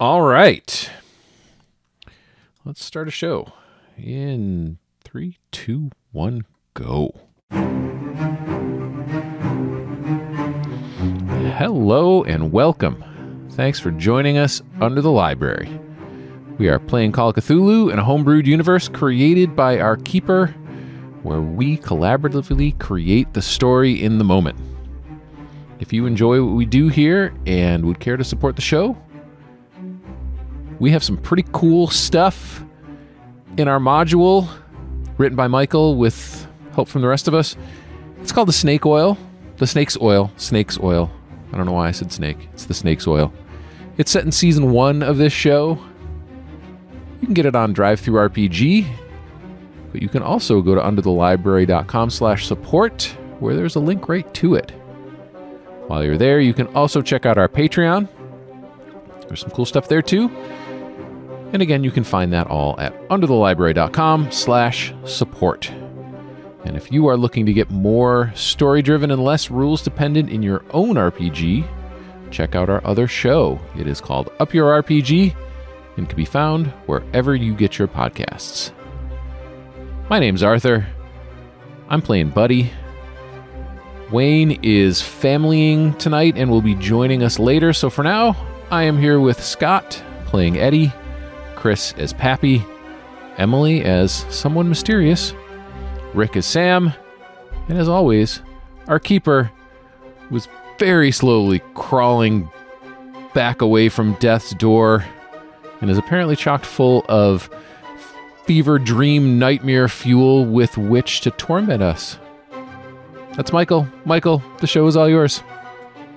All right. Let's start a show in 3, 2, 1, go. Hello and welcome. Thanks for joining us under the library. We are playing Call of Cthulhu in a homebrewed universe created by our keeper, where we collaboratively create the story in the moment. If you enjoy what we do here and would care to support the show, we have some pretty cool stuff in our module, written by Michael with help from the rest of us. It's called the Snake Oil. The Snake's Oil. Snake's Oil. I don't know why I said snake. It's the Snake's Oil. It's set in season 1 of this show. You can get it on DriveThruRPG, but you can also go to underthelibrary.com/support, where there's a link right to it. While you're there, you can also check out our Patreon. There's some cool stuff there too. And again, you can find that all at underthelibrary.com/support. And if you are looking to get more story-driven and less rules-dependent in your own RPG, check out our other show. It is called Up Your RPG and can be found wherever you get your podcasts. My name's Arthur. I'm playing Buddy. Wayne is familying tonight and will be joining us later. So for now, I am here with Scott playing Eddy, Chris as Pappy, Emily as someone mysterious, Rick as Sam, and as always, our keeper was very slowly crawling back away from death's door and is apparently chock full of fever dream nightmare fuel with which to torment us. That's Michael. Michael, the show is all yours.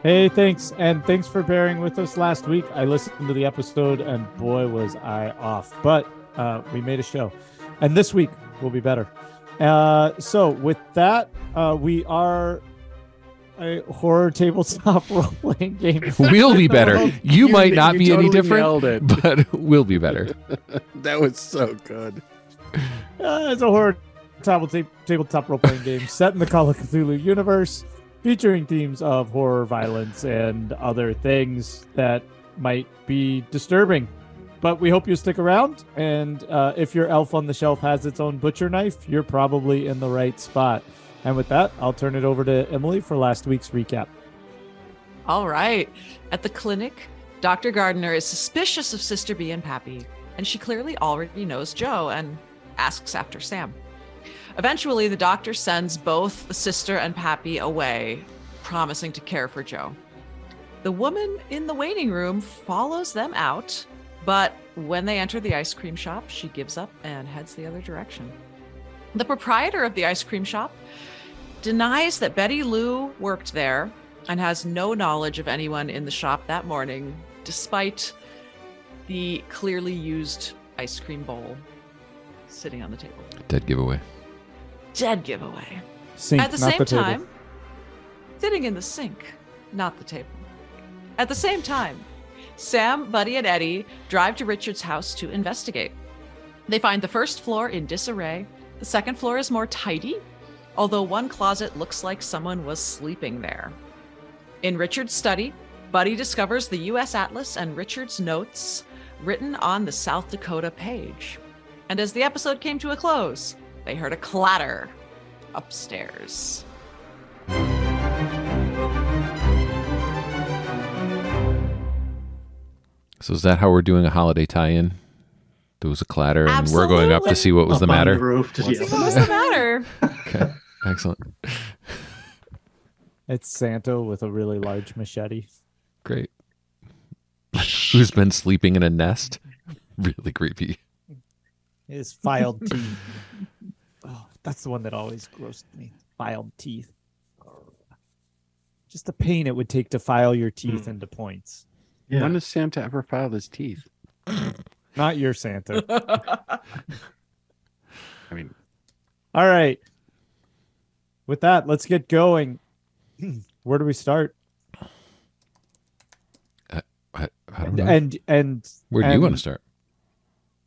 Hey, thanks. And thanks for bearing with us last week. I listened to the episode and boy, was I off. But we made a show. And this week will be better. So with that, we are a horror tabletop role-playing game. We'll be better. You might not be totally any different, but we'll be better. That was so good. It's a horror tabletop role-playing game set in the Call of Cthulhu universe, featuring themes of horror, violence, and other things that might be disturbing. But we hope you stick around, and if your elf on the shelf has its own butcher knife, you're probably in the right spot. And with that, I'll turn it over to Emily for last week's recap. All right. At the clinic, Dr. Gardner is suspicious of Sister B and Pappy, and she clearly already knows Joe and asks after Sam. Eventually, the doctor sends both the sister and Pappy away, promising to care for Joe. The woman in the waiting room follows them out, but when they enter the ice cream shop, she gives up and heads the other direction. The proprietor of the ice cream shop denies that Betty Lou worked there and has no knowledge of anyone in the shop that morning, despite the clearly used ice cream bowl sitting on the table. Dead giveaway. Dead giveaway. Sink, At the not same the table. time, sitting in the sink, not the table. At the same time, Sam, Buddy, and Eddy drive to Richard's house to investigate. They find the first floor in disarray. The second floor is more tidy, although one closet looks like someone was sleeping there. In Richard's study, Buddy discovers the U.S. Atlas and Richard's notes written on the South Dakota page. And as the episode came to a close, they heard a clatter upstairs. So is that how we're doing a holiday tie-in? There was a clatter, and we're going up to see what was the matter. Roof, What's the matter? Okay, excellent. It's Santa with a really large machete. Great. Who's been sleeping in a nest? Really creepy. His filed teeth. Oh, that's the one that always grossed me. Filed teeth. Just the pain it would take to file your teeth into points. Yeah. When has Santa ever filed his teeth? Not your Santa. I mean, all right. With that, let's get going. Where do we start? I don't know. And where do you want to start?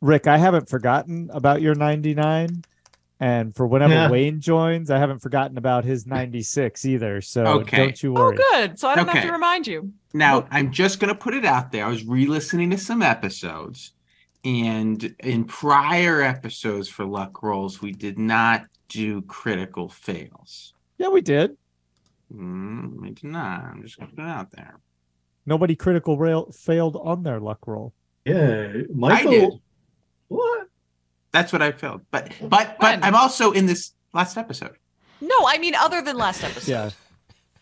Rick, I haven't forgotten about your 99. And for whenever Wayne joins, I haven't forgotten about his 96 either. So don't you worry. Oh, good. So I don't have to remind you. Now, I'm just going to put it out there. I was re-listening to some episodes, and in prior episodes for luck rolls, we did not do critical fails. Yeah, we did. We did not. I'm just going to put it out there. Nobody failed on their luck roll. Yeah, Michael. I did. What? That's what I felt. But I'm also in this last episode. No, I mean other than last episode. Yeah.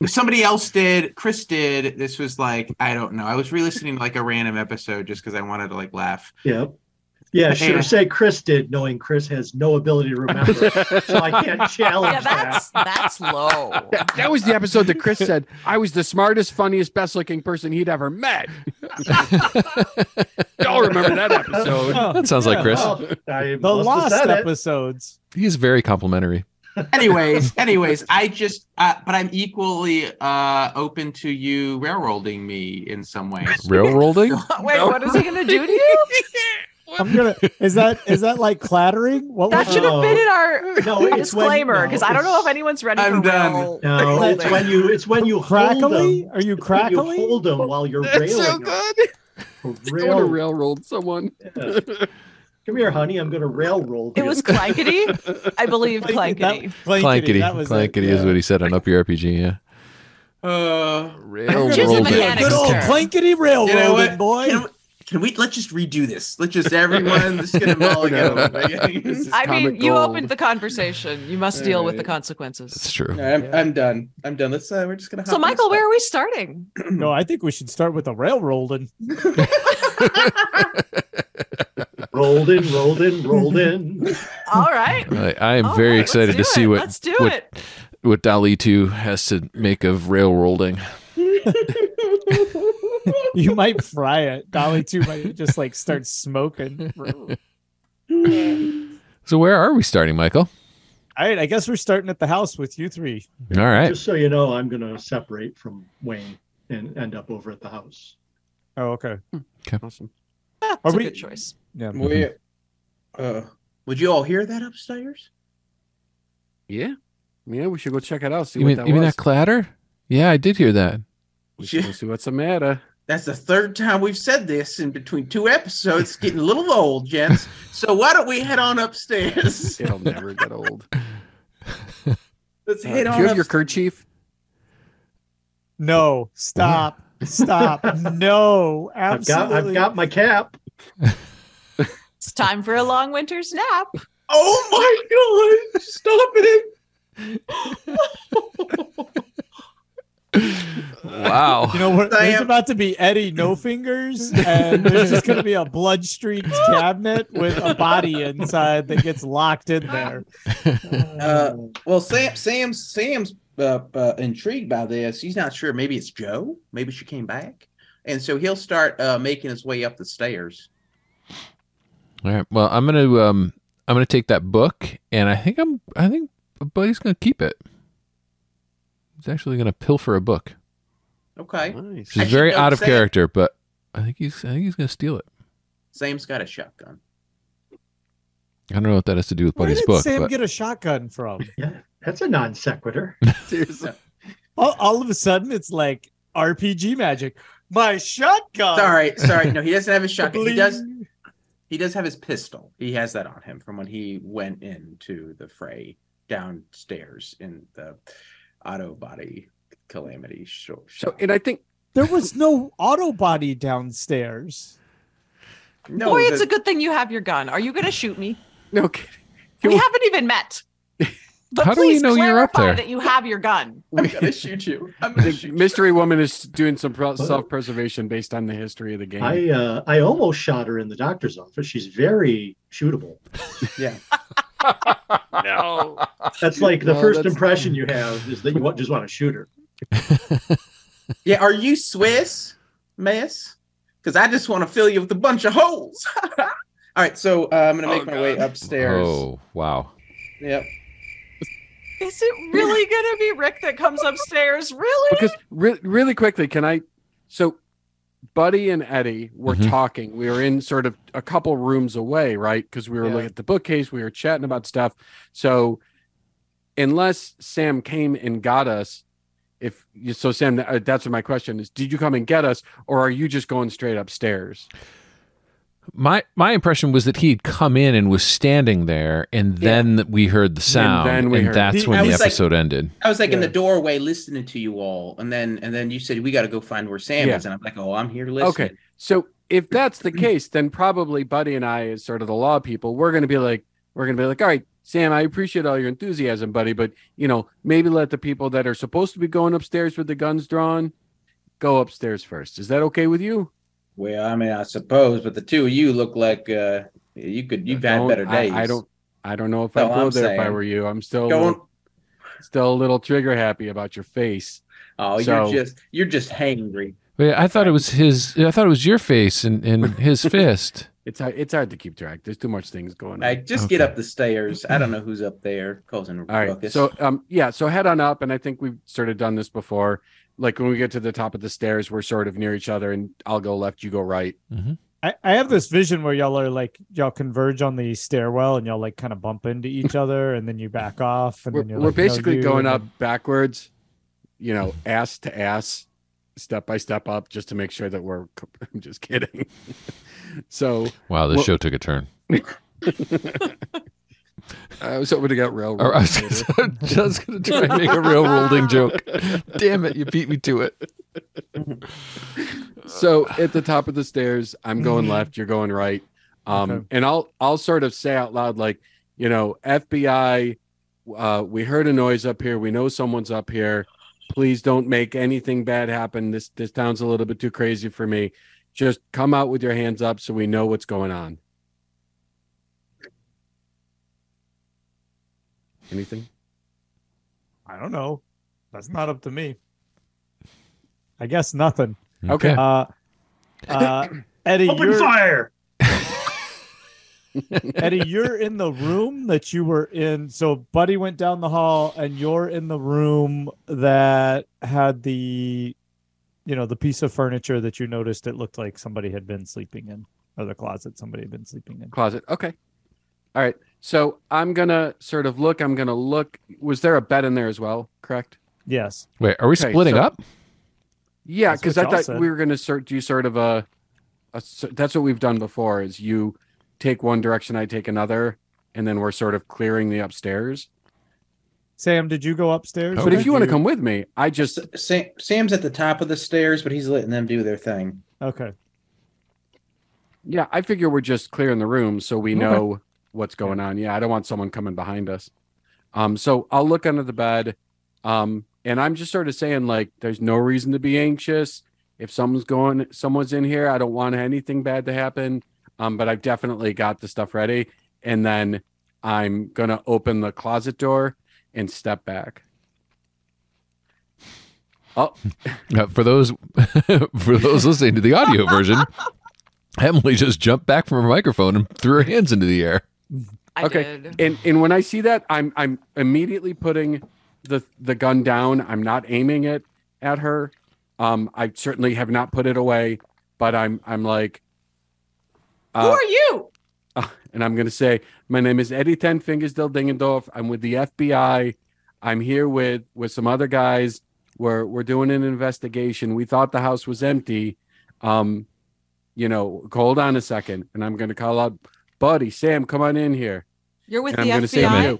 Somebody else did. Chris did. This was like, I don't know. I was re-listening to like a random episode just because I wanted to like laugh. Yeah. Yeah, sure. Say Chris did, knowing Chris has no ability to remember, so I can't challenge that's low. That was the episode that Chris said I was the smartest, funniest, best-looking person he'd ever met. Y'all remember that episode? That sounds like Chris. Well, The lost episodes. He's very complimentary. Anyways, I just, but I'm equally open to you railroading me in some ways. Railroading? Wait, what is he gonna do to you? Is that like clattering? What That should have been in our disclaimer, because I don't know if anyone's ready I'm for done. rail. No, it's when you crackly? hold them. Are you crackly? You hold them while you're That's railing. so good. I want to railroad someone. Yeah. Come here, honey. I'm going to railroad It you. was clankety, I believe. Clankety. Clankety is what he said on Up Your RPG, yeah. Choose a mechanic. Good old clankety railroading, You know what? boy. Can we let's just redo this? Let's just everyone just get a mulligan. I mean, you opened the conversation. You must deal with the consequences. It's true. I'm done. Let's we're just gonna So Michael, where are we starting? No, I think we should start with the railroading. rolled in. All right. I am very excited to see what Let's do it. what Dali 2 has to make of railroading. You might fry it. Dolly 2 might just like start smoking. So where are we starting, Michael? All right, I guess we're starting at the house with you three. All right. Just so you know, I'm going to separate from Wayne and end up over at the house. Oh, okay. Awesome. That's a good choice. Yeah. Would you all hear that upstairs? Yeah, we should go check it out. See You what mean that you mean was. that clatter? Yeah, I did hear that. We should go see what's the matter. That's the third time we've said this in between two episodes. It's getting a little old, gents. So why don't we head on upstairs? It'll never get old. Let's head Do on you have your upstairs. kerchief? No, stop. No, absolutely. I've got my cap. It's time for a long winter's nap. Oh my God! Stop it! Wow. You know, there's Sam. about to be Eddy No Fingers, and there's just going to be a blood-streaked cabinet with a body inside that gets locked in there. Well, Sam's intrigued by this. He's not sure. Maybe it's Joe. Maybe she came back, and so he'll start making his way up the stairs. All right. Well, I'm gonna take that book, and I think Buddy's gonna keep it. He's actually gonna pilfer a book. Okay. Nice. He's very out of character, but I think he's gonna steal it. Sam's got a shotgun. I don't know what that has to do with Where Buddy's did book. Sam But get a shotgun from? Yeah, that's a non sequitur. Seriously. All of a sudden, it's like RPG magic. My shotgun. Sorry. No, he doesn't have his shotgun. Bling. He does have his pistol. He has that on him from when he went into the fray downstairs in the auto body calamity show. So, and I think There was no auto body downstairs. No, Boy, it's a good thing you have your gun. Are you going to shoot me? no kidding. We haven't even met. But How do we please know you're up clarify there? that you have your gun. I'm gonna shoot you. The mystery woman is doing some self-preservation based on the history of the game. I almost shot her in the doctor's office. She's very shootable. Yeah. No. That's like the No, first that's- impression you have is that you just want to shoot her. Yeah. Are you Swiss, miss? Because I just want to fill you with a bunch of holes. All right. So I'm gonna make my way upstairs. oh wow. Yep. Is it really going to be Rick that comes upstairs? Really? Because really quickly, so Buddy and Eddy were Mhm. talking. We were in sort of a couple rooms away, right? Because we were looking at the bookcase, we were chatting about stuff. So unless Sam came and got us, so Sam, that's what my question is. Did you come and get us, or are you just going straight upstairs? My impression was that he'd come in and was standing there, and then we heard the sound, and that's when the episode ended. I was like in the doorway listening to you all, and then you said we got to go find where Sam is, and I'm like, oh, I'm here listening. Okay, so if that's the case, then probably Buddy and I, as sort of the law people, we're gonna be like, all right, Sam, I appreciate all your enthusiasm, buddy, but maybe let the people that are supposed to be going upstairs with the guns drawn go upstairs first. Is that okay with you? Well, I mean, I suppose, but the two of you look like you've had better days. I don't know if I'd go there if I were you. I'm still a little trigger happy about your face. Oh, you're just hangry. Wait, I thought it was your face and his fist. It's hard to keep track. There's too much things going on. Get up the stairs. I don't know who's up there causing a ruckus. All right. So head on up, and I think we've sort of done this before. Like when we get to the top of the stairs, we're sort of near each other, and I'll go left, you go right. Mm-hmm. I have this vision where y'all converge on the stairwell, and y'all like kind of bump into each other, and then you back off, and we're basically going up backwards, ass to ass, step by step up, just to make sure that we're. I'm just kidding. So wow, this show took a turn. I was hoping to get real. I was just going to try and make a real rolling joke. Damn it, you beat me to it. So at the top of the stairs, I'm going left, you're going right. And I'll sort of say out loud, like, FBI, we heard a noise up here. We know someone's up here. Please don't make anything bad happen. This town's a little bit too crazy for me. Just come out with your hands up so we know what's going on. Anything? I don't know. That's not up to me. I guess nothing. Okay. Eddie, open fire. Eddie, you're in the room that you were in. So Buddy went down the hall, and you're in the room that had the piece of furniture that you noticed it looked like somebody had been sleeping in, or the closet somebody had been sleeping in. Closet. Okay. All right. So I'm going to sort of look. I'm going to look. Was there a bed in there as well? Correct? Yes. Wait, are we splitting up? Yeah, because I thought said. we were going to do sort of a. That's what we've done before, is you take one direction, I take another, and then we're sort of clearing the upstairs. Sam, did you go upstairs? But if you want to come with me, I just... Sam's at the top of the stairs, but he's letting them do their thing. Okay. Yeah, I figure we're just clearing the room so we know what's going on. Yeah, I don't want someone coming behind us. So I'll look under the bed, and I'm just sort of saying, like, there's no reason to be anxious. If someone's in here, I don't want anything bad to happen. But I've definitely got the stuff ready. And then I'm going to open the closet door and step back. Oh, for those listening to the audio version, Emily just jumped back from her microphone and threw her hands into the air. I did. And when I see that, I'm immediately putting the gun down. I'm not aiming it at her. I certainly have not put it away, but I'm like, who are you? And I'm going to say, my name is Eddy Ten Fingers Del Dingendorf. I'm with the FBI. I'm here with some other guys. We're doing an investigation. We thought the house was empty. Hold on a second. And I'm going to call out, Buddy, Sam, come on in here. You're with and the I'm FBI?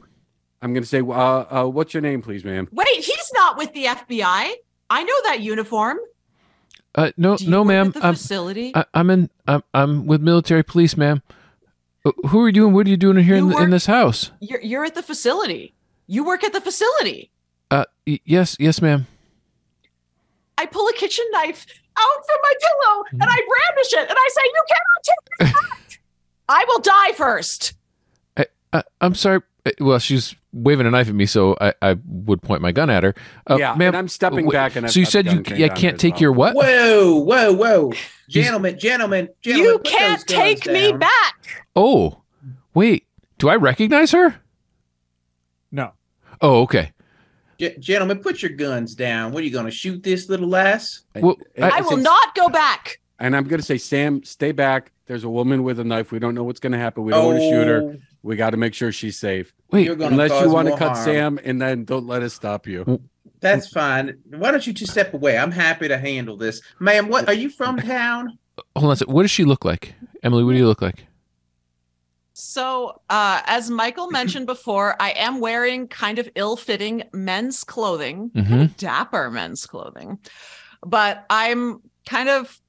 I'm going to say, what's your name, please, ma'am? Wait, he's not with the FBI. I know that uniform. No, ma'am. At the facility? I'm with military police, ma'am. Who are you and what are you doing here in this house? You're at the facility. You work at the facility. Yes, ma'am. I pull a kitchen knife out from my pillow and I brandish it and I say, "You cannot take this back. I will die first." I'm sorry. Well, she's waving a knife at me, so I would point my gun at her. Ma'am, and I'm stepping back. And so you said you can't take your what? Whoa, gentlemen! You can't take me back. Oh, wait. Do I recognize her? No. Oh, okay. Gentlemen, put your guns down. What are you going to shoot this little lass? Well, I will not go back. And I'm going to say, Sam, stay back. There's a woman with a knife. We don't know what's going to happen. We don't want to shoot her. We got to make sure she's safe. Wait, unless you want to cut harm. Sam, and then don't let us stop you. That's fine. Why don't you two step away? I'm happy to handle this. Ma'am, what are you from town? Hold on a second. What does she look like? Emily, what do you look like? So, as Michael mentioned before, I am wearing kind of ill-fitting men's clothing, kind of dapper men's clothing, but I'm kind of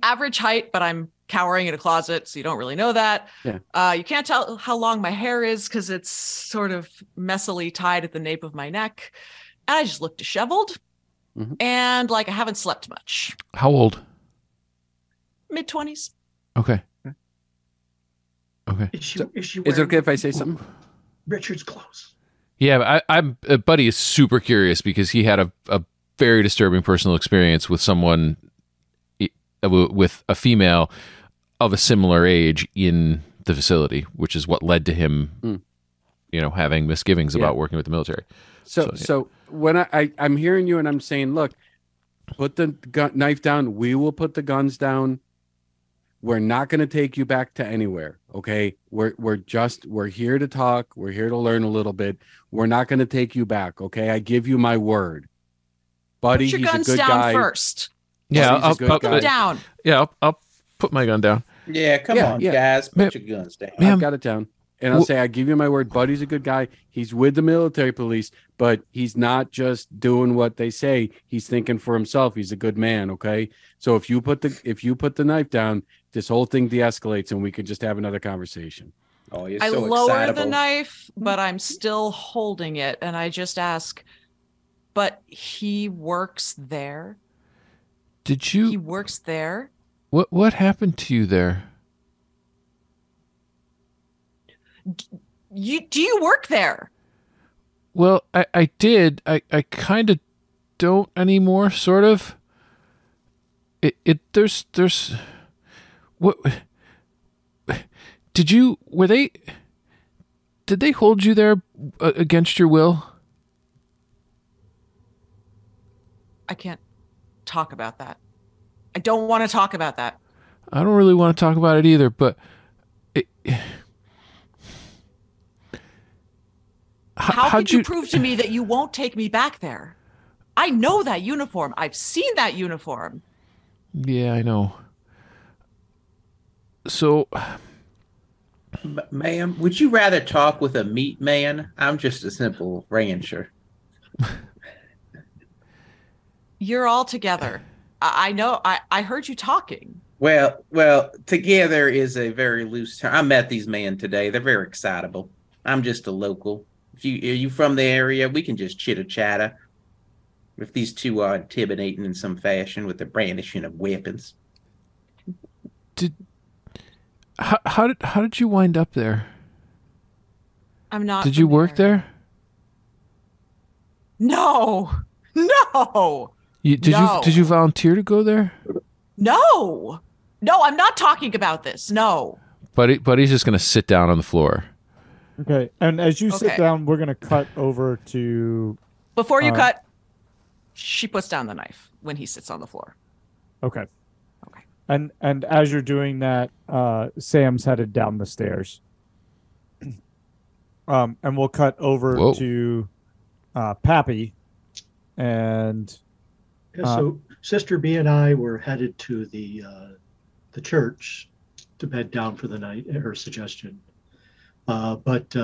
average height, but I'm cowering in a closet, so you don't really know that. Yeah. You can't tell how long my hair is because it's sort of messily tied at the nape of my neck. And I just look disheveled and like I haven't slept much. How old? Mid-20s. Okay. Okay. Is she Is it okay if I say something? Richard's clothes? Yeah, but I'm Buddy is super curious because he had a very disturbing personal experience with someone with a female of a similar age in the facility, which is what led to him, having misgivings about working with the military. So when I'm hearing you and I'm saying, look, put the knife down. We will put the guns down. We're not going to take you back to anywhere. Okay. We're here to talk. We're here to learn a little bit. We're not going to take you back. Okay. I give you my word. Buddy, put your guns he's a good down guy. first. Yeah, I'll put them down. Yeah, I'll put my gun down. Yeah, come on, guys. Put your guns down. I've got it down. And I'll say, I give you my word, Buddy's a good guy. He's with the military police, but he's not just doing what they say. He's thinking for himself. He's a good man. Okay. So if you put the knife down, this whole thing de-escalates and we can just have another conversation. Oh, you're I so lower excitable. the knife, but I'm still holding it. And I just ask, but he works there? He works there? What happened to you there? Do you work there? Well, I did. I kind of don't anymore, sort of. There's what did they hold you there against your will? I can't talk about that. I don't want to talk about that. I don't really want to talk about it either, but how could you prove to me that you won't take me back there? I know that uniform. I've seen that uniform. Yeah, I know. So, Ma'am, would you rather talk with a meat man? I'm just a simple rancher. You're all together. I know. I heard you talking. Well, together is a very loose term. I met these men today. They're very excitable. I'm just a local. Are you from the area? We can just chitter-chatter. If these two are intimidating in some fashion with the brandishing of weapons. How did you wind up there? I'm not. Did you work there? No. Did you volunteer to go there? No, I'm not talking about this. No. Buddy's just gonna sit down on the floor. Okay, and as you sit down, we're gonna cut over to. Before you cut, she puts down the knife when he sits on the floor. Okay. And as you're doing that, Sam's headed down the stairs. And we'll cut over to Pappy, and so Sister B and I were headed to the church to bed down for the night, her suggestion. But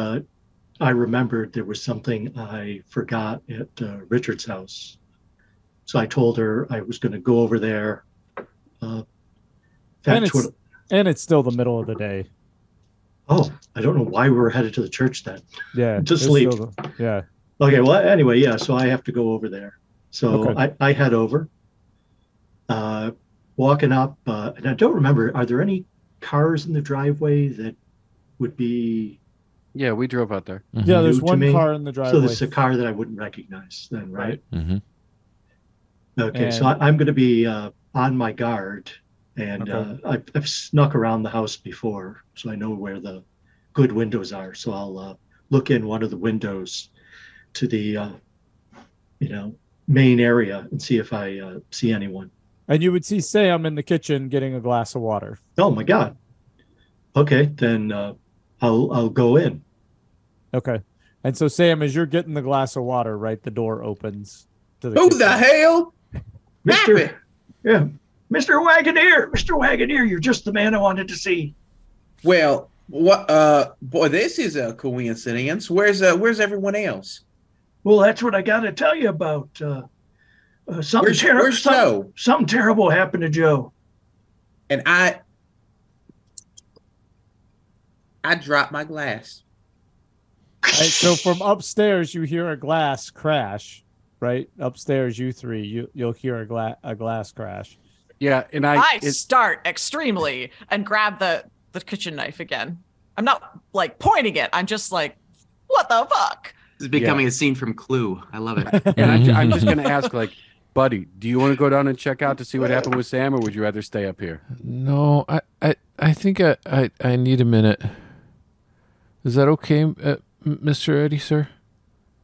I remembered there was something I forgot at Richard's house. So I told her I was going to go over there. And it's still the middle of the day. Oh, I don't know why we were headed to the church then. Yeah. To sleep. Yeah. Okay, well, anyway, yeah, so I have to go over there. So I head over, walking up, and I don't remember, are there any cars in the driveway that would be... Yeah, we drove out there. Mm-hmm. Yeah, there's one car in the driveway. So there's a car that I wouldn't recognize then, right? Mm-hmm. Okay, so I'm going to be on my guard, and I've snuck around the house before, so I know where the good windows are. So I'll look in one of the windows to the, main area and see if I see anyone. And you would see Sam in the kitchen getting a glass of water. Oh my God. Okay, then I'll go in. Okay. And so, Sam, as you're getting the glass of water, right, the door opens to the Who kitchen. the hell? Mr. Pappy! Yeah, Mr. Wagoneer, you're just the man I wanted to see. Well, what? Boy, this is a coincidence. Where's everyone else? Well, that's what I got to tell you about. Something Where's Joe? Something terrible happened to Joe. And I dropped my glass. Right, so from upstairs, you hear a glass crash. Right upstairs, you three, you'll hear a glass crash. Yeah, and I start extremely and grab the kitchen knife again. I'm not like pointing it. I'm just like, what the fuck? This is becoming a scene from Clue. I love it. And I'm just gonna ask, like, buddy, do you want to go down and check out to see what happened with Sam, or would you rather stay up here? No, I think I need a minute. Is that okay, Mr. Eddy, sir?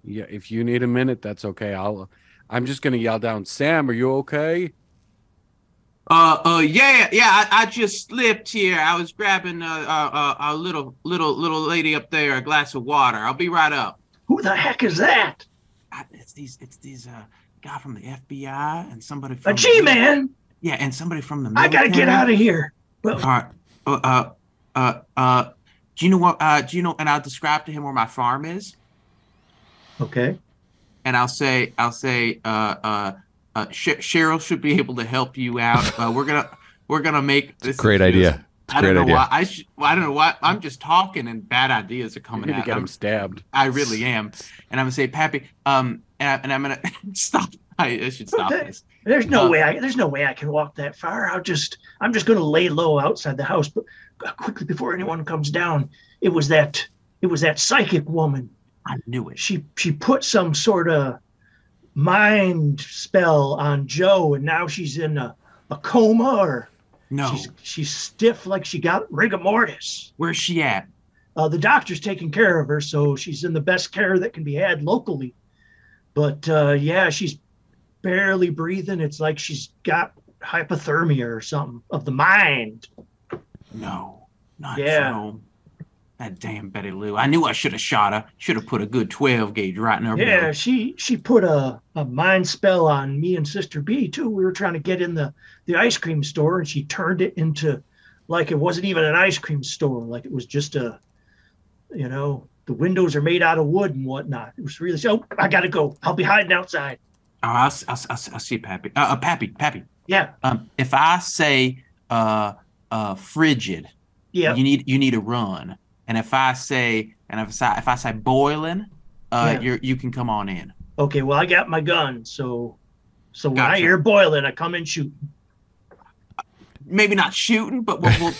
Yeah, if you need a minute, that's okay. I'm just gonna yell down, Sam, are you okay? Yeah. I just slipped here. I was grabbing a little lady up there a glass of water. I'll be right up. Who the heck is that? It's these guy from the FBI and somebody from A G-man. Yeah, and somebody from the I gotta get out of here. Well, all right. Do you know what? And I'll describe to him where my farm is. okay. And I'll say, Cheryl should be able to help you out. We're gonna make this. Great idea. I don't know why. I don't know why. I'm just talking and bad ideas are coming You're gonna out. get him stabbed. I really am. And I'm gonna say, Pappy, and I'm gonna stop. I should stop this. There's no way I can walk that far. I'm just gonna lay low outside the house, but quickly before anyone comes down, it was that psychic woman. I knew it. She put some sort of mind spell on Joe, and now she's in a coma, or No. she's stiff like she got rigor mortis. Where's she at? The doctor's taking care of her, so she's in the best care that can be had locally. But yeah, she's barely breathing. It's like she's got hypothermia or something of the mind. No, not Yeah. Joe. That damn Betty Lou. I knew I should have shot her. Should have put a good 12 gauge right in her Yeah, belly. she put a mind spell on me and Sister B too. We were trying to get in the ice cream store, and she turned it into like it wasn't even an ice cream store, like it was just the windows are made out of wood and whatnot. It was really I gotta go. I'll be hiding outside. Oh, I'll see Pappy. Pappy. Yeah. If I say frigid, Yeah. you need to run. And if I say boiling, you can come on in. Okay, well I got my gun, so when I Gotcha. hear boiling, I come in shooting. Maybe not shooting, but we'll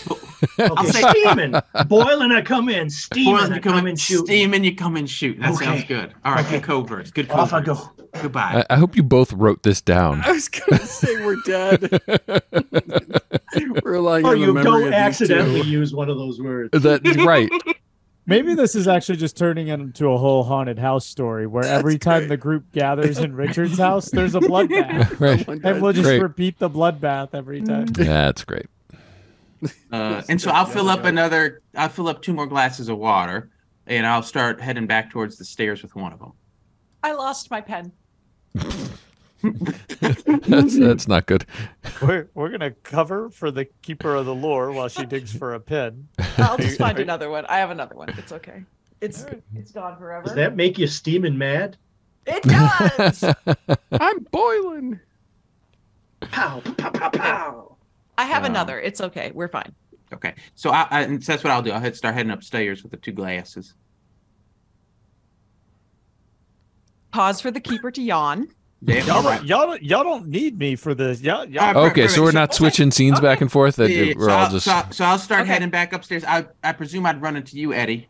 Okay, say steaming. Boiling, I come in. Steaming, boiling, I you come in shooting. steaming, you come in shooting. That Okay. sounds good. All right, Okay. good code words. Good code Off I words. go. Goodbye. I hope you both wrote this down. I was gonna say we're dead. We're relying Oh, on the you memory don't of these accidentally two. use one of those words. That's right. Maybe this is actually just turning into a whole haunted house story where every time the group gathers in Richard's house, there's a bloodbath. Right. And we'll just Great. repeat the bloodbath every time. That's great. And so I'll fill up 2 more glasses of water, and I'll start heading back towards the stairs with one of them. I lost my pen. That's not good. We're gonna cover for the keeper of the lore while she digs for a pin. I'll just find another one. I have another one. It's okay. It's gone forever. Does that make you steaming mad? It does. I'm boiling. Pow, pow, pow, pow. I have another. It's okay. We're fine. Okay, so and so that's what I'll do. I'll start heading upstairs with the 2 glasses. Pause for the keeper to yawn. Yeah, all right. Y'all don't need me for this. Y'all. Okay, so we're not switching scenes back and forth. Yeah, We're all just. so I'll start Okay. heading back upstairs. I presume I'd run into you, Eddie,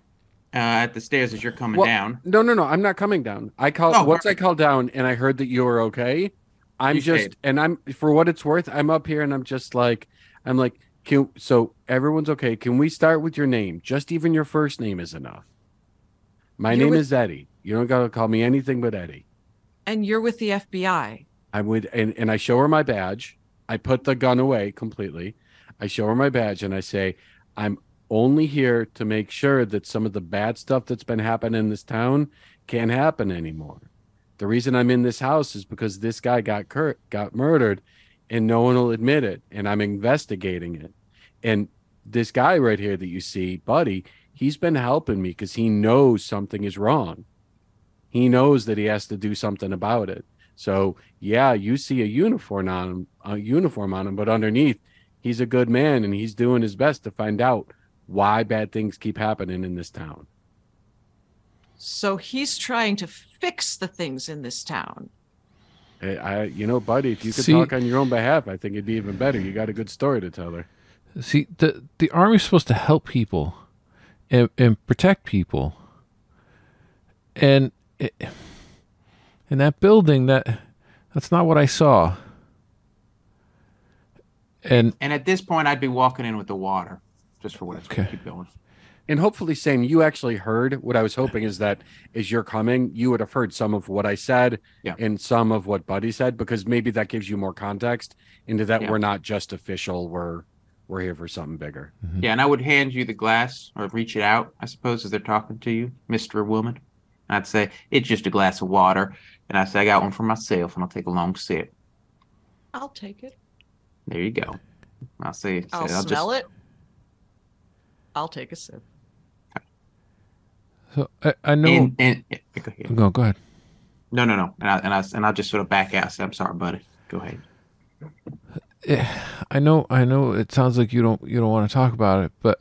at the stairs as you're coming Well, down. No, I'm not coming down. Oh, Once I perfect. called down and I heard that you were okay, I'm for what it's worth, I'm up here and I'm like, so everyone's okay. Can we start with your name? Just even your first name is enough. My You're name with- is Eddie. You don't gotta call me anything but Eddie. And you're with the FBI. I'm with, and I show her my badge. I put the gun away completely. I show her my badge and I say, I'm only here to make sure that some of the bad stuff that's been happening in this town can't happen anymore. The reason I'm in this house is because this guy got murdered, and no one will admit it, and I'm investigating it. And this guy right here that you see, Buddy, he's been helping me because he knows something is wrong. He knows that he has to do something about it. So yeah, you see a uniform on him, but underneath, he's a good man, and he's doing his best to find out why bad things keep happening in this town. So he's trying to fix the things in this town. Buddy, if you could talk on your own behalf, I think it'd be even better. You got a good story to tell her. See, the army's supposed to help people and protect people. And in that building, that's not what I saw. And at this point, I'd be walking in with the water, just for what it's going to keep going. And hopefully, Sam, you actually heard what I was hoping is that as you're coming, you would have heard some of what I said and some of what Buddy said, because maybe that gives you more context into that we're not just official, we're here for something bigger. Mm-hmm. Yeah, and I would hand you the glass or reach it out, I suppose, as they're talking to you, Mr. or woman. And I'd say, it's just a glass of water. And I say, I got one for myself, and I'll take a long sip. I'll take it. There you go. I'll say, I'll smell it. I'll take a sip. So I know. Go ahead. No. And I'll just sort of back out. Say, I'm sorry, buddy. Go ahead. I know. It sounds like you don't want to talk about it, but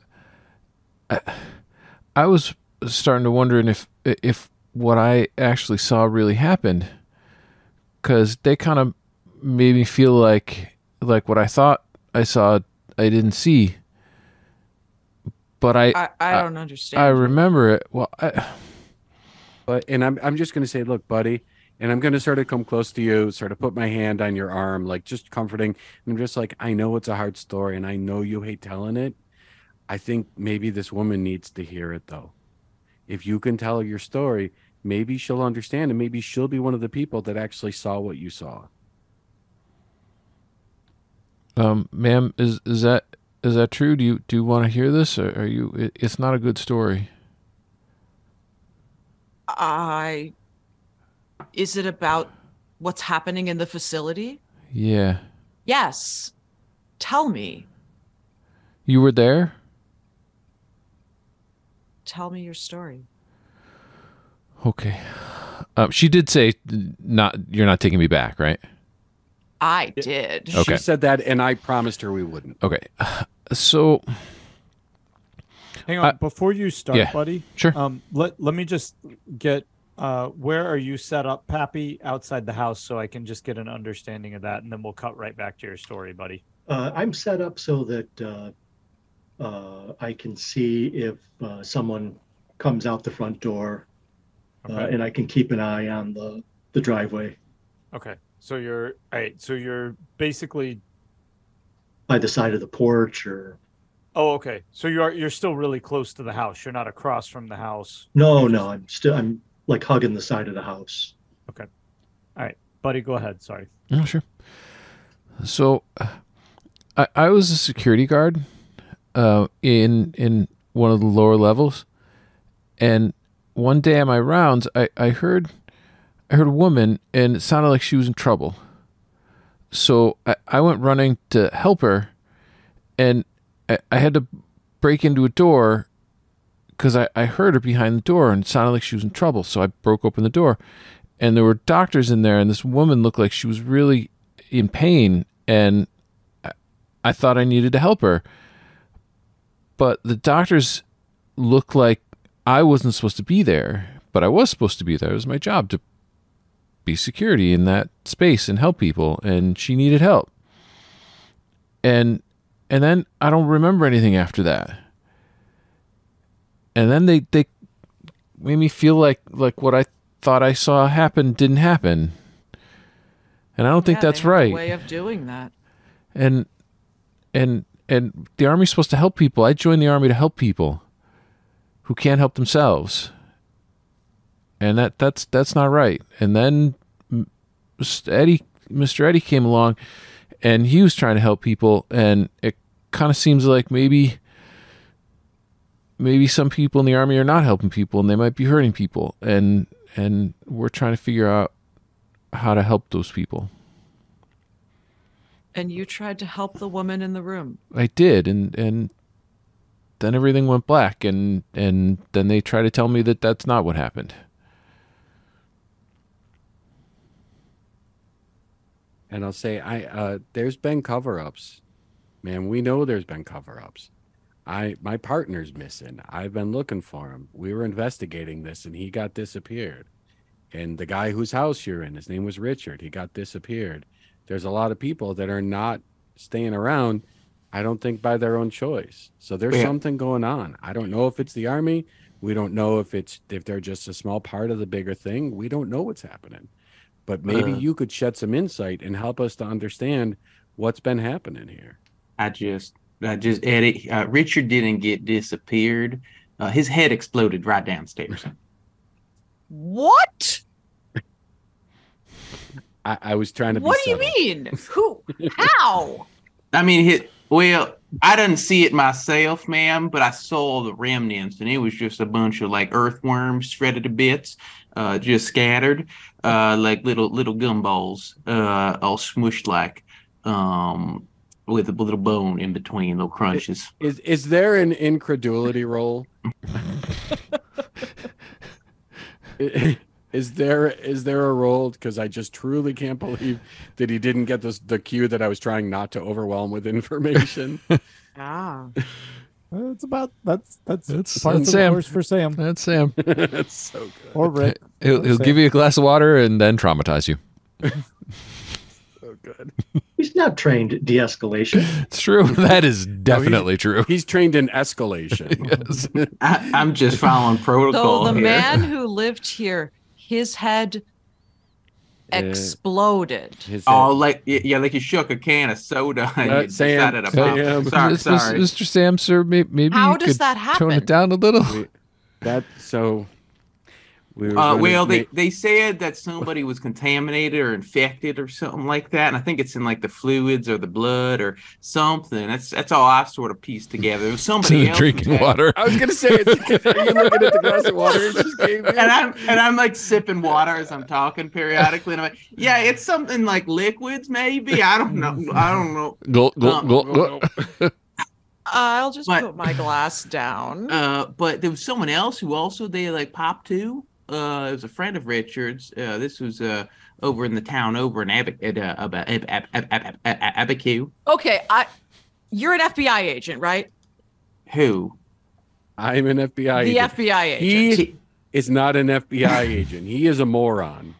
I was starting to wonder if what I actually saw really happened, because they kind of made me feel like what I thought I saw I didn't see. But I don't understand. I remember it. Well, I'm just going to say, look, buddy, and I'm going to sort of come close to you, sort of put my hand on your arm, like just comforting. And I'm just like, I know it's a hard story, and I know you hate telling it. I think maybe this woman needs to hear it, though. If you can tell her your story, maybe she'll understand, and maybe she'll be one of the people that actually saw what you saw. Ma'am, is that true? Do you want to hear this? Or are you? It's not a good story. Is it about what's happening in the facility? Yeah. Yes. Tell me. You were there? Tell me your story. Okay. She did say you're not taking me back, right? I did. Okay. She said that, and I promised her we wouldn't. Okay. So hang on, before you start, buddy. Sure. Let me just get where are you set up, Pappy, outside the house, so I can just get an understanding of that, and then we'll cut right back to your story, buddy. I'm set up so that I can see if someone comes out the front door, and I can keep an eye on the driveway. Okay. So you're So you're basically by the side of the porch, or. Oh, okay. So you're still really close to the house. You're not across from the house. No. I'm like hugging the side of the house. Okay. All right, buddy. Go ahead. Sorry. Oh, sure. So, I was a security guard, in one of the lower levels, and one day on my rounds, I heard a woman, and it sounded like she was in trouble. So I went running to help her, and I had to break into a door because I heard her behind the door, and it sounded like she was in trouble. So I broke open the door, and there were doctors in there, and this woman looked like she was really in pain, and I thought I needed to help her. But the doctors looked like I wasn't supposed to be there, but I was supposed to be there. It was my job to be security in that space and help people, and she needed help. And then I don't remember anything after that. And then they made me feel like what I thought I saw happen didn't happen. And I don't think that's they have right. a way of doing that. And the army's supposed to help people. I joined the army to help people who can't help themselves. And that's not right. And then Mr. Eddy came along, and he was trying to help people, and it kind of seems like maybe maybe some people in the army are not helping people and they might be hurting people, and we're trying to figure out how to help those people. And you tried to help the woman in the room. I did, and then everything went black, and then they try to tell me that that's not what happened. And I'll say, there's been cover-ups. Man, we know there's been cover-ups. My partner's missing. I've been looking for him. We were investigating this, and he got disappeared. And the guy whose house you're in, his name was Richard. He got disappeared. There's a lot of people that are not staying around, I don't think, by their own choice. So there's something going on. I don't know if it's the army. We don't know if they're just a small part of the bigger thing. We don't know what's happening. But maybe you could shed some insight and help us to understand what's been happening here. I just Eddie, Richard didn't get disappeared. His head exploded right downstairs. What? I was trying to be What do subtle. you mean? Who? How? I mean, I didn't see it myself, ma'am, but I saw the remnants, and it was just a bunch of like earthworms shredded to bits, just scattered, like little gumballs, all smushed like, with a little bone in between, little crunches. Is there an incredulity roll? Is there a roll? Because I just truly can't believe that he didn't get the cue that I was trying not to overwhelm with information. That's part of the Sam. course for Sam. That's Sam. That's so good. Or Rick. He'll give you a glass of water and then traumatize you. So good. He's not trained de-escalation. It's true. That is definitely true. He's trained in escalation. Yes. I'm just following protocol. So the here. man who lived here, his head exploded. Oh, like like you shook a can of soda and you Sam, decided to pop. Sorry. Mr. Sam, sir, maybe How you does could that happen? tone it down a little. They said that somebody was contaminated or infected or something like that, and I think it's in like the fluids or the blood or something. That's all I sort of pieced together. It was somebody else drinking water. I was gonna say, are you looking at the glass of water you just gave me? and I'm like sipping water as I'm talking periodically, and I'm like, yeah, it's something like liquids, maybe. I don't know. Go. I'll just put my glass down. But there was someone else who also they like popped to. It was a friend of Richard's. This was over in the town over in Abiquiu. Okay, you're an FBI agent, right? Who? I'm an FBI The agent. FBI agent. He is not an FBI agent. He is a moron.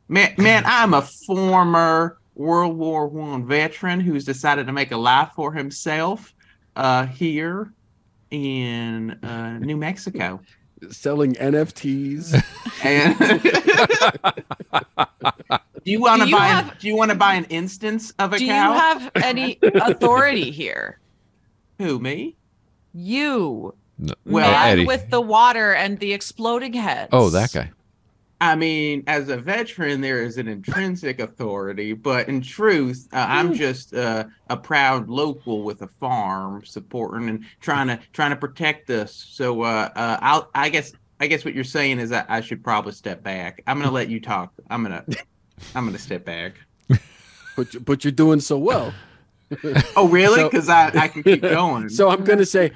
Man, I'm a former World War I veteran who's decided to make a life for himself here in New Mexico. Selling NFTs. And do you want to buy an instance of a cow? Do you have any authority here? Who, me? You. No. Well, Man Eddie. with the water and the exploding heads. Oh, that guy. I mean, as a veteran, there is an intrinsic authority, but in truth, I'm just a proud local with a farm, supporting and trying to protect us. So, I guess what you're saying is that I should probably step back. I'm gonna let you talk. I'm gonna step back. But you're doing so well. Oh, really? Because I can keep going. So I'm gonna say,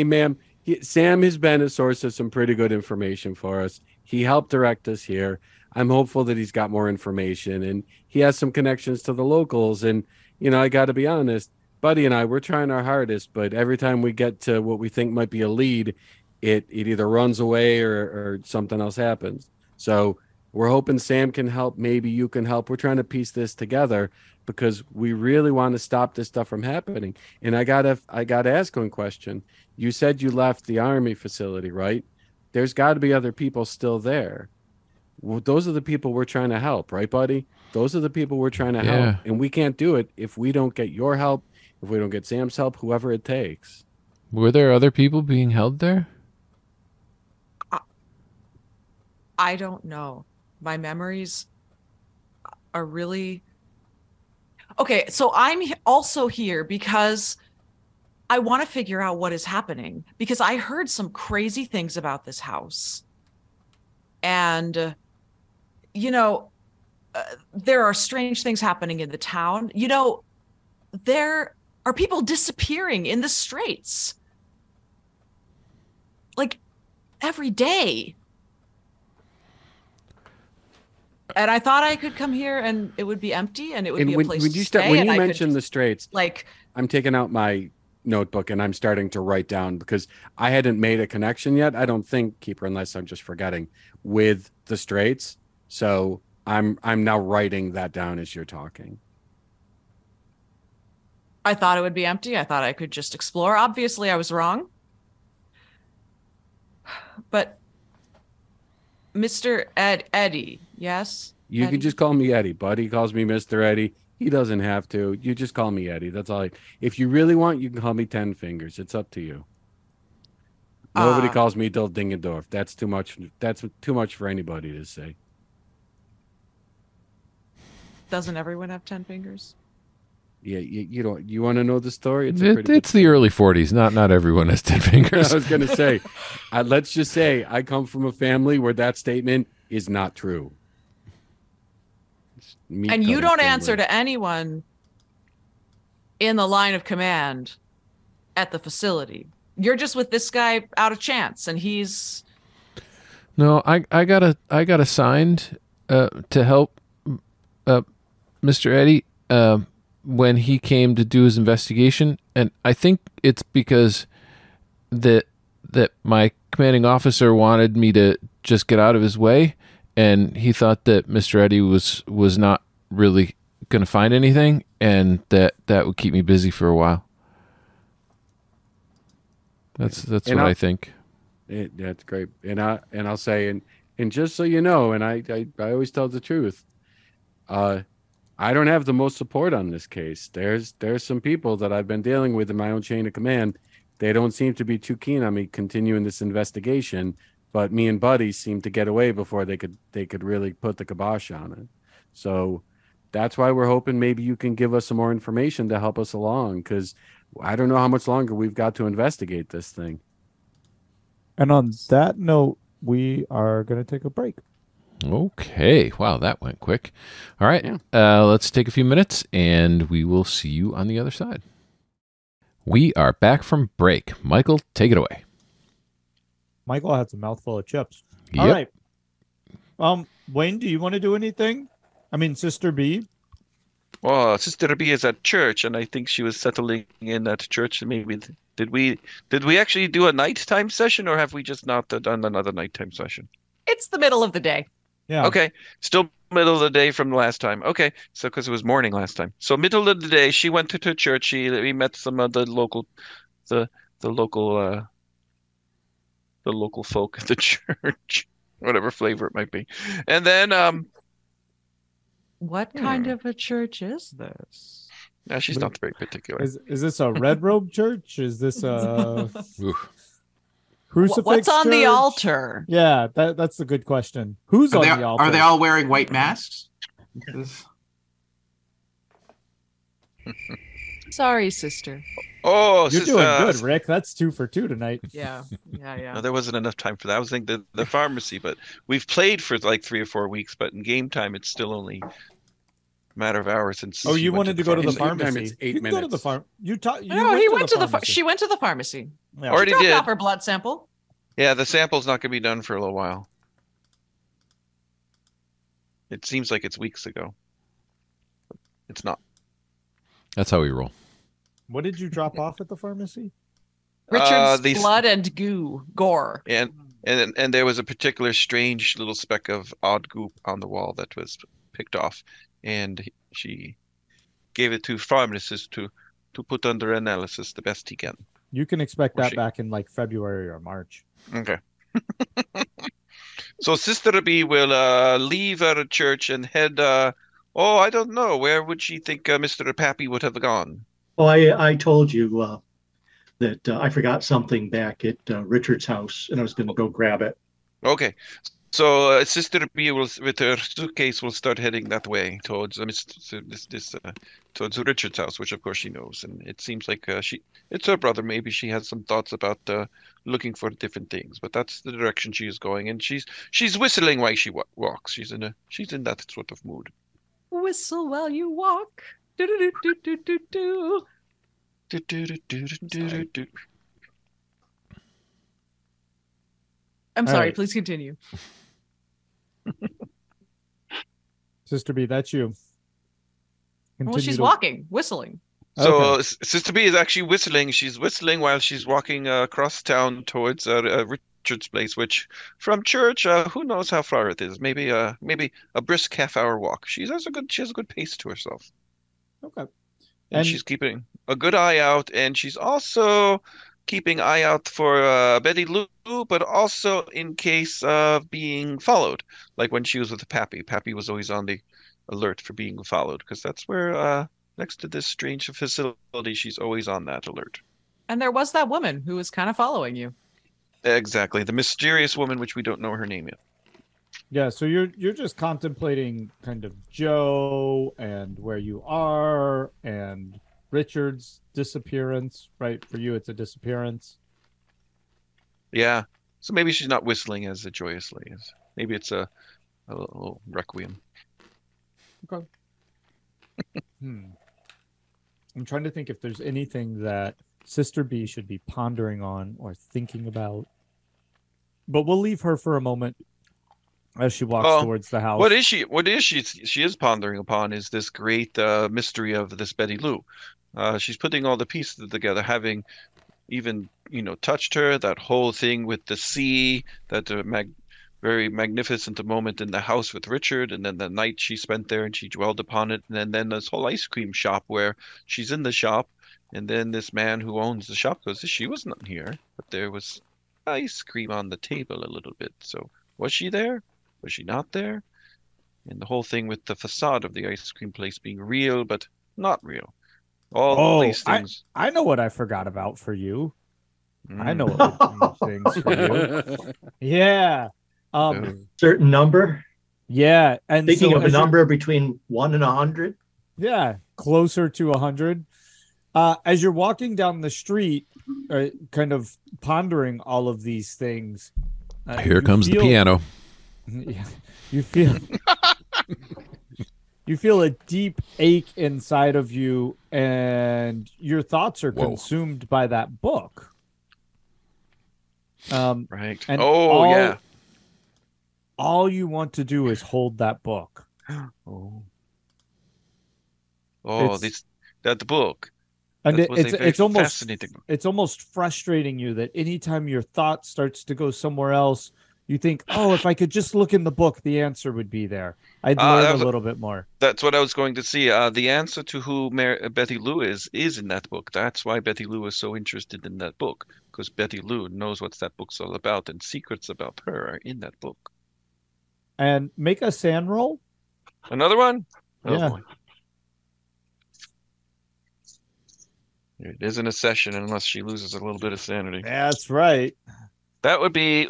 ma'am, Sam has been a source of some pretty good information for us. He helped direct us here. I'm hopeful that he's got more information and he has some connections to the locals. And, I got to be honest, Buddy and I, we're trying our hardest, but every time we get to what we think might be a lead, it either runs away or something else happens. So we're hoping Sam can help. Maybe you can help. We're trying to piece this together because we really want to stop this stuff from happening. And I gotta ask one question. You said you left the Army facility, right? There's got to be other people still there. Well, those are the people we're trying to help, right, buddy? Those are the people we're trying to help. And we can't do it if we don't get your help, if we don't get Sam's help, whoever it takes. Were there other people being held there? I don't know. My memories are really... Okay, so I'm also here because I want to figure out what is happening because I heard some crazy things about this house. And, there are strange things happening in the town. There are people disappearing in the streets. Like every day. And I thought I could come here and it would be empty and it would be a place to stay. When you mention the straits, like I'm taking out my notebook and I'm starting to write down because I hadn't made a connection yet. I don't think, Keeper, unless I'm just forgetting, with the straits. So I'm now writing that down as you're talking. I thought it would be empty. I thought I could just explore. Obviously, I was wrong. But Mr. Eddy, yes? You Eddy? can just call me Eddy. Buddy calls me Mr. Eddy. He doesn't have to. You just call me Eddy. That's all. If you really want, you can call me 10 Fingers. It's up to you. Nobody calls me Del Dingendorf. That's too much. That's too much for anybody to say. Doesn't everyone have 10 fingers? Yeah, you don't. You want to know the story? It's the early 40s. Not everyone has 10 fingers. I was going to say, let's just say I come from a family where that statement is not true. And you don't answer to anyone in the line of command at the facility. You're just with this guy out of chance, and he's. No, I got assigned to help Mr. Eddy when he came to do his investigation, and I think it's because that my commanding officer wanted me to just get out of his way, and he thought that Mr. Eddy was not really going to find anything, and that would keep me busy for a while. That's what I think. That's great, and I'll say, and just so you know, and I always tell the truth. I don't have the most support on this case. There's some people that I've been dealing with in my own chain of command. They don't seem to be too keen on me continuing this investigation, but me and Buddy seem to get away before they could really put the kibosh on it. So that's why we're hoping maybe you can give us some more information to help us along, because I don't know how much longer we've got to investigate this thing. And on that note, we are going to take a break. Okay. Wow, that went quick. All right. Yeah. Let's take a few minutes, and we will see you on the other side. We are back from break. Michael, take it away. Michael has a mouthful of chips. Yep. All right. Wayne, do you want to do anything? I mean, Sister B? Well, Sister B is at church, and I think she was settling in at church. Maybe did we actually do a nighttime session, or have we just not done another nighttime session? It's the middle of the day. Yeah. Okay, still middle of the day from the last time. Okay, so because it was morning last time, so middle of the day, she went to church. We met some of the local folk at the church, whatever flavor it might be, and then What kind of a church is this? no, she's not very particular. Is this a red robe church? Is this a crucifix What's on the church? altar? Yeah, that's a good question. Who's on the altar? Are they all wearing white masks? Sorry, sister. Oh, You're doing good, Rick. That's 2 for 2 tonight. Yeah. No, there wasn't enough time for that. I was thinking the pharmacy, but we've played for like 3 or 4 weeks, but in game time, it's still only a matter of hours since. Oh, you wanted to go to the pharmacy? It's 8 you minutes. Go to the farm. He went to the pharmacy. She went to the pharmacy. Yeah. Already Dropped did. off her blood sample. Yeah, the sample's not going to be done for a little while. It seems like it's weeks ago. It's not. That's how we roll. What did you drop off at the pharmacy? Richard's blood and gore. And there was a particular strange little speck of odd goop on the wall that was picked off, and she gave it to pharmacist to put under analysis the best he can. You can expect that back in like February or March. Okay. So Sister B will leave her church and head. I don't know. Where would she think Mr. Pappy would have gone? Oh, I told you that I forgot something back at Richard's house, and I was going to go grab it. Okay. So Sister B will, with her suitcase, will start heading that way towards towards Richard's house, which of course she knows. And it seems like it's her brother. Maybe she has some thoughts about looking for different things, but that's the direction she is going. And she's whistling while she walks. She's in that sort of mood. Whistle while you walk. Do do do do do do do. I'm sorry. right. Please continue. Sister B, that's you. Well, Continue she's to- walking, whistling. So Okay. Sister B is actually whistling. She's whistling while she's walking across town towards Richard's place, which from church, who knows how far it is? Maybe a brisk half-hour walk. She has a good pace to herself, Okay. and she's keeping a good eye out. And she's also keeping eye out for Betty Lou, but also in case of being followed, like when she was with Pappy. Pappy was always on the alert for being followed, because that's where next to this strange facility, she's always on that alert. And there was that woman who was kind of following you. Exactly. The mysterious woman, which we don't know her name yet. Yeah, so you're just contemplating kind of Joe and where you are and Richard's disappearance, right? For you, it's a disappearance. Yeah. So maybe she's not whistling as joyously as maybe it's a little requiem. Okay. I'm trying to think if there's anything that Sister B should be pondering on or thinking about. But we'll leave her for a moment as she walks towards the house. What is she is pondering upon is this great mystery of this Betty Lou. She's putting all the pieces together, having even, touched her, that whole thing with the sea, that very magnificent moment in the house with Richard, and then the night she spent there and she dwelled upon it, and then this whole ice cream shop where she's in the shop, and then this man who owns the shop goes, she wasn't here, but there was ice cream on the table a little bit. So was she there? Was she not there? And the whole thing with the facade of the ice cream place being real, but not real. All these things. I know what I forgot about for you. I know what things for you. Yeah. Certain number. Yeah. And Thinking so of a number between 1 and 100. Yeah. Closer to 100. As you're walking down the street, kind of pondering all of these things. Here comes the piano. Yeah, you feel a deep ache inside of you, and your thoughts are consumed by that book. Right. And yeah. All you want to do is hold that book. That book. And it's almost fascinating. It's almost frustrating you that anytime your thought starts to go somewhere else, you think, oh, if I could just look in the book, the answer would be there. I'd learn a little bit more. That's what I was going to see. The answer to who Betty Lou is in that book. That's why Betty Lou is so interested in that book, because Betty Lou knows what that book's all about, and secrets about her are in that book. And make a sand roll. Another one? Yeah. Boy. It isn't a session unless she loses a little bit of sanity. That's right. That would be,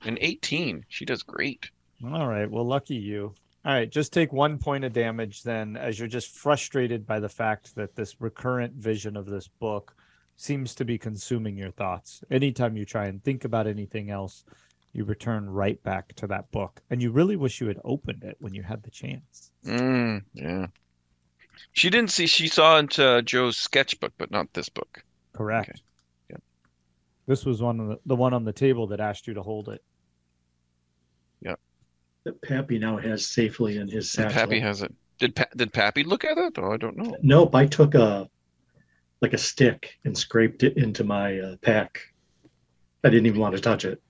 an 18. She does great. All right. Well, lucky you. All right. Just take 1 point of damage then, as you're just frustrated by the fact that this recurrent vision of this book seems to be consuming your thoughts. Anytime you try and think about anything else, you return right back to that book. And you really wish you had opened it when you had the chance. Yeah. She saw into Joe's sketchbook, but not this book. Correct. Okay. Yeah. This was the one on the table that asked you to hold it. Yeah. That Pappy now has safely in his satchel. Pappy has it. Did Pappy look at it? Oh, I don't know. Nope. I took a stick and scraped it into my pack. I didn't even want to touch it.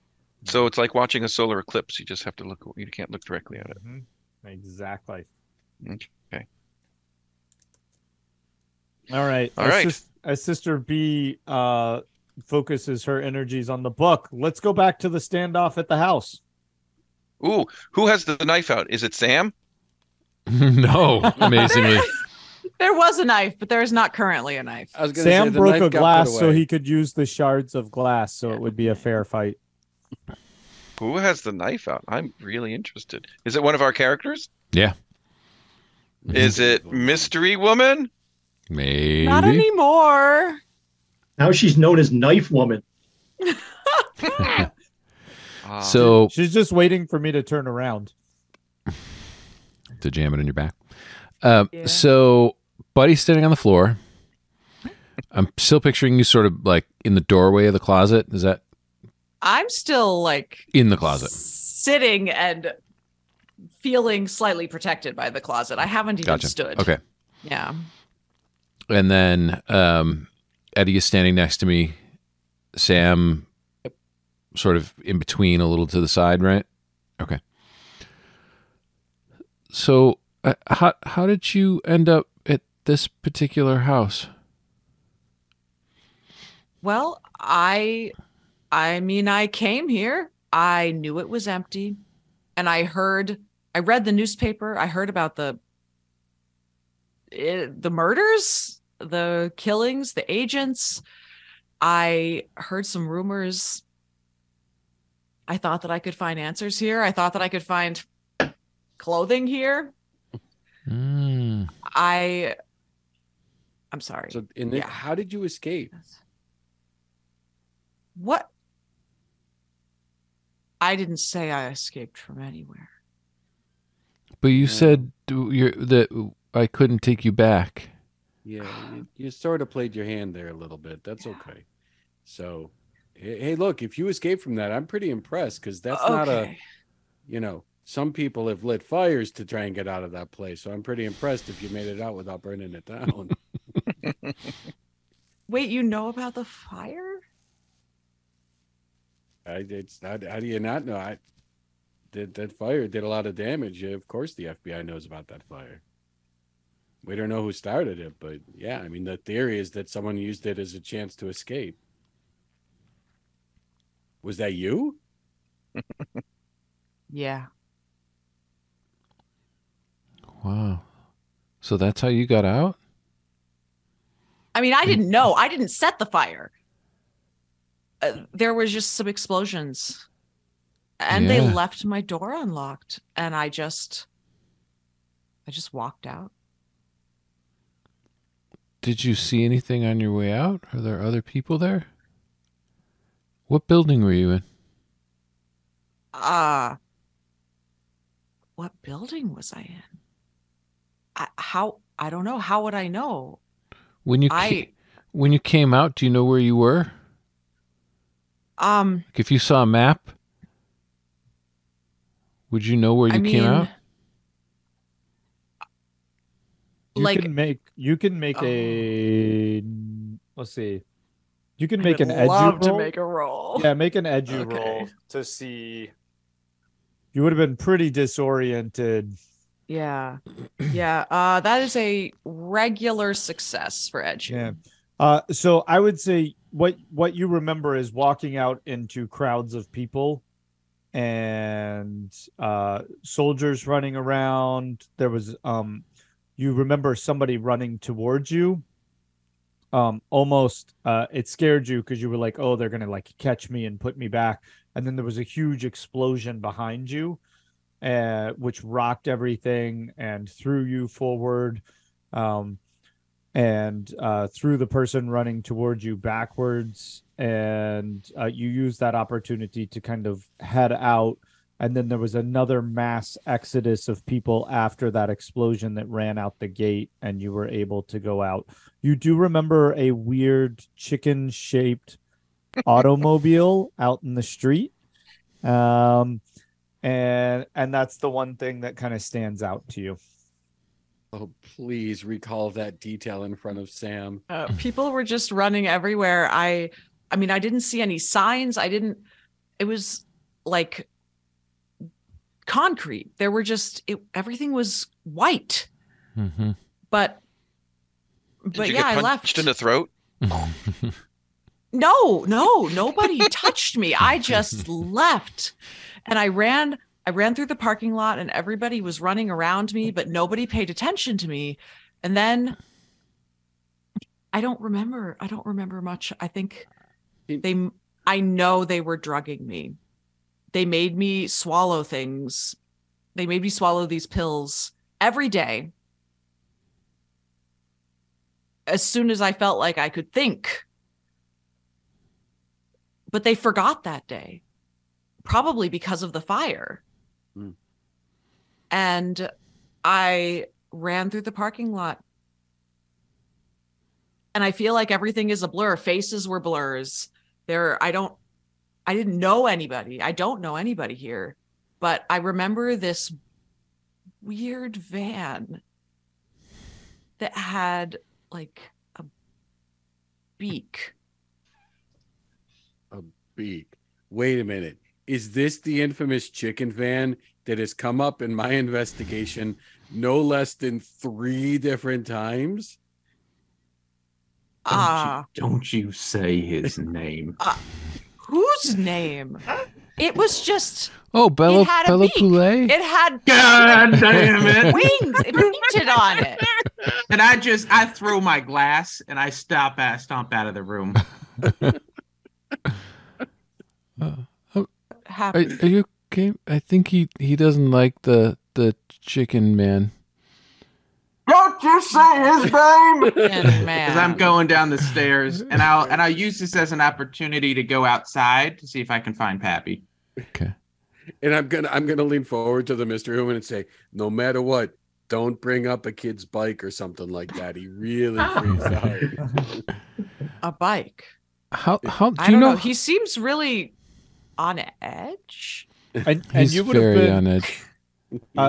So it's like watching a solar eclipse. You just have to look. You can't look directly at it. Mm-hmm. Exactly. Okay. All right. As Sister B focuses her energies on the book, let's go back to the standoff at the house. Ooh, who has the knife out? Is it Sam? No, amazingly. There was a knife, but there is not currently a knife. Sam broke a glass so he could use the shards of glass, so it would be a fair fight. Who has the knife out? I'm really interested. Is it one of our characters? Yeah. Is it Mystery Woman? Maybe. Not anymore. Now she's known as Knife Woman. So She's just waiting for me to turn around. to jam it in your back. So Buddy's standing on the floor. I'm still picturing you sort of like in the doorway of the closet. Is that I'm still like in the closet? sitting and feeling slightly protected by the closet. I haven't even stood. Okay. Yeah. And then Eddy is standing next to me. Sam sort of in between, a little to the side, right? Okay. So how did you end up at this particular house? Well, I mean, I came here. I knew it was empty. And I read the newspaper. I heard about the murders, the killings, the agents. I heard some rumors. I thought that I could find answers here. I thought that I could find clothing here. I'm sorry. So how did you escape? What? I didn't say I escaped from anywhere. But you said that I couldn't take you back. Yeah, you sort of played your hand there a little bit. That's okay. So, hey, look, if you escape from that, I'm pretty impressed because that's not some people have lit fires to try and get out of that place. So I'm pretty impressed if you made it out without burning it down. Wait, you know about the fire? How do you not know? That fire did a lot of damage. Of course, the FBI knows about that fire. We don't know who started it, but yeah, I mean, the theory is that someone used it as a chance to escape. Was that you? Yeah. Wow. So that's how you got out? I mean, I didn't know. I didn't set the fire. There was just some explosions. And they left my door unlocked. And I just walked out. Did you see anything on your way out? Are there other people there? What building were you in? What building was I in? I don't know. How would I know? When you came out, do you know where you were? Like if you saw a map, would you know where you came out? You can make a let's see. You can make an edge roll. To make a roll. Yeah, make an edge roll to see. You would have been pretty disoriented. Yeah. That is a regular success for edge. Yeah. So I would say what you remember is walking out into crowds of people and soldiers running around. There was you remember somebody running towards you. Almost it scared you because you were like, oh, they're gonna like catch me and put me back. And then there was a huge explosion behind you, which rocked everything and threw you forward, and threw the person running towards you backwards. And you used that opportunity to kind of head out. And then there was another mass exodus of people after that explosion that ran out the gate, and you were able to go out. You do remember a weird chicken-shaped automobile out in the street. And that's the one thing that kind of stands out to you. Oh, please recall that detail in front of Sam. People were just running everywhere. I mean, I didn't see any signs. It was like concrete. There were everything was white. Mm-hmm. Did you get I left. Punched in the throat? No, nobody touched me. I just left, and I ran through the parking lot, and everybody was running around me, but nobody paid attention to me. And then I don't remember much. I think I know they were drugging me. they made me swallow things. They made me swallow these pills every day as soon as I felt like I could think. But they forgot that day, probably because of the fire. And I ran through the parking lot. And I feel like everything is a blur. Faces were blurs. I didn't know anybody. I don't know anybody here. But I remember this weird van that had like a beak. A beak. Wait a minute. Is this the infamous chicken van that has come up in my investigation no less than 3 different times? Don't you say his name. Whose name? It was just... Oh, Bella it had a beak. Poulet? It had... God damn it. Wings. It painted on it. And I throw my glass and I stomp out of the room. Are you okay? I think he doesn't like the chicken man. Don't you say his name. Man. Because I'm going down the stairs, and I'll use this as an opportunity to go outside to see if I can find Pappy. Okay. And I'm gonna lean forward to the mystery woman and say, no matter what, don't bring up a kid's bike or something like that. He really freaks out. A bike. How do I you don't know? know. He seems really on edge. And He's you would have very been on edge.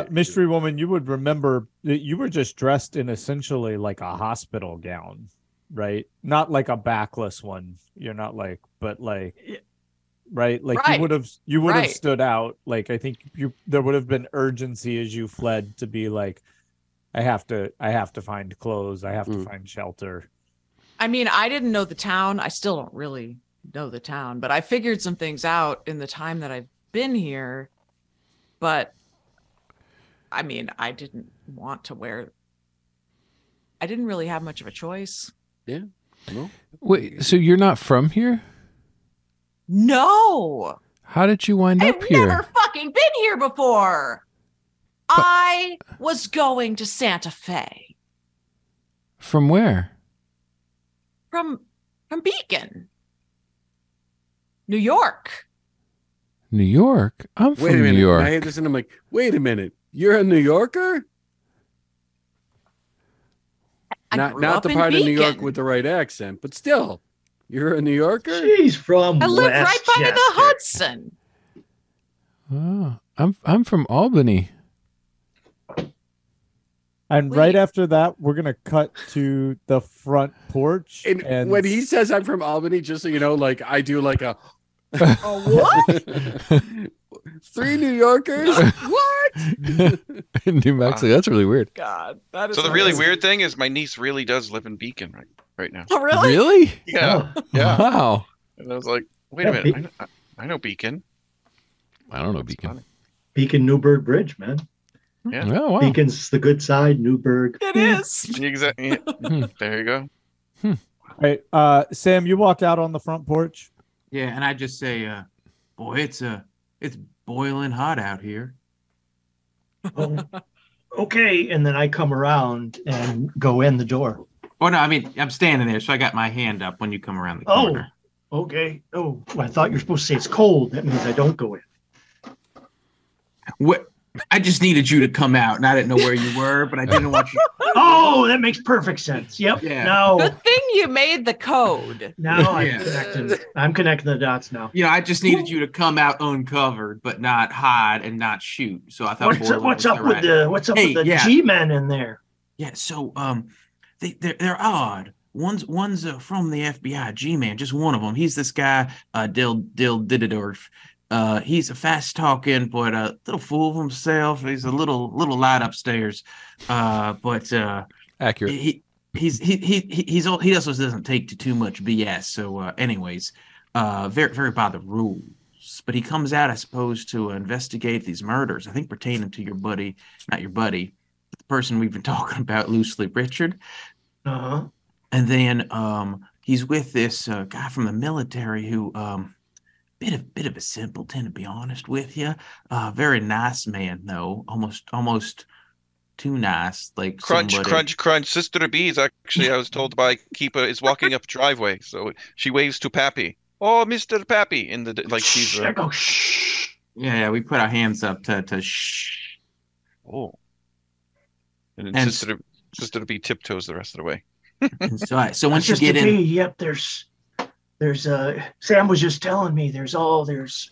mystery woman. You would remember that you were just dressed in essentially like a hospital gown, right? Not like a backless one. You're not like, but like, right? Like Right. you would have Right. stood out. Like I think there would have been urgency as you fled to be like, I have to find clothes. I have to find shelter. I mean, I didn't know the town. I still don't really know the town, but I figured some things out in the time that I've been here. But I mean, I didn't really have much of a choice. Yeah. No. Wait, so you're not from here? No. How did you wind I've up here? never fucking been here before. I was going to Santa Fe From where? from Beacon, New York. New York? I'm from Wait a minute. New York. I hear this and I'm like, wait a minute. You're a New Yorker? I Not grew not up the in part of New York Beacon. with the right accent, but still, you're a New Yorker? She's from I live right by the Westchester. Hudson. Oh, I'm from Albany. And Wait. right after that, we're gonna cut to the front porch. And when he says I'm from Albany, just so you know, like I do like a What? 3 New Yorkers? What? New Mexico. That's really weird. God, that is So the really amazing. weird thing is my niece really does live in Beacon right now. Oh, really? Really? Yeah. Oh, Yeah. Wow. And I was like, wait Yeah, a minute. I know Beacon. I don't know That's Beacon. funny. Beacon Newburgh Bridge, man. Yeah. Oh, wow. Beacon's the good side, Newburgh. It is. Exactly. There you go. Right, Sam, you walk out on the front porch. Yeah, and I just say, boy, it's boiling hot out here. Oh, okay, and then I come around and go in the door. Oh no, I mean I'm standing there, so I got my hand up when you come around the Oh, corner. okay. Oh, I thought you were supposed to say it's cold. That means I don't go in. What? I just needed you to come out, and I didn't know where you were, but I didn't want you. Oh, that makes perfect sense. Yep. Yeah. Now Good thing you made the code. Yeah. I'm connecting the dots now. You know, I just needed you to come out uncovered, but not hide and not shoot. So I thought. What's up with the yeah. G-men in there? Yeah, so they're odd. One's from the FBI, G-man, just one of them. He's this guy, Dill Dididorf. He's a fast talking, but a little full of himself. He's a little light upstairs, but Accurate. he also doesn't take to too much BS. So, anyways, very very by the rules. But he comes out, I suppose, to investigate these murders. I think pertaining to your buddy, not your buddy, but the person we've been talking about loosely, Richard. Uh-huh. And then he's with this guy from the military who bit of a simpleton, to be honest with you. Very nice man, though. Almost too nice. Like Crunch, somebody... crunch, crunch. Sister B is actually, I was told by Keepa, is walking up driveway. So she waves to Pappy. Oh, Mr. Pappy. In the like she's. Shh. Yeah, we put our hands up to shh. Oh. And then Sister B tiptoes the rest of the way. So once you get in, yep, there's Sam was just telling me there's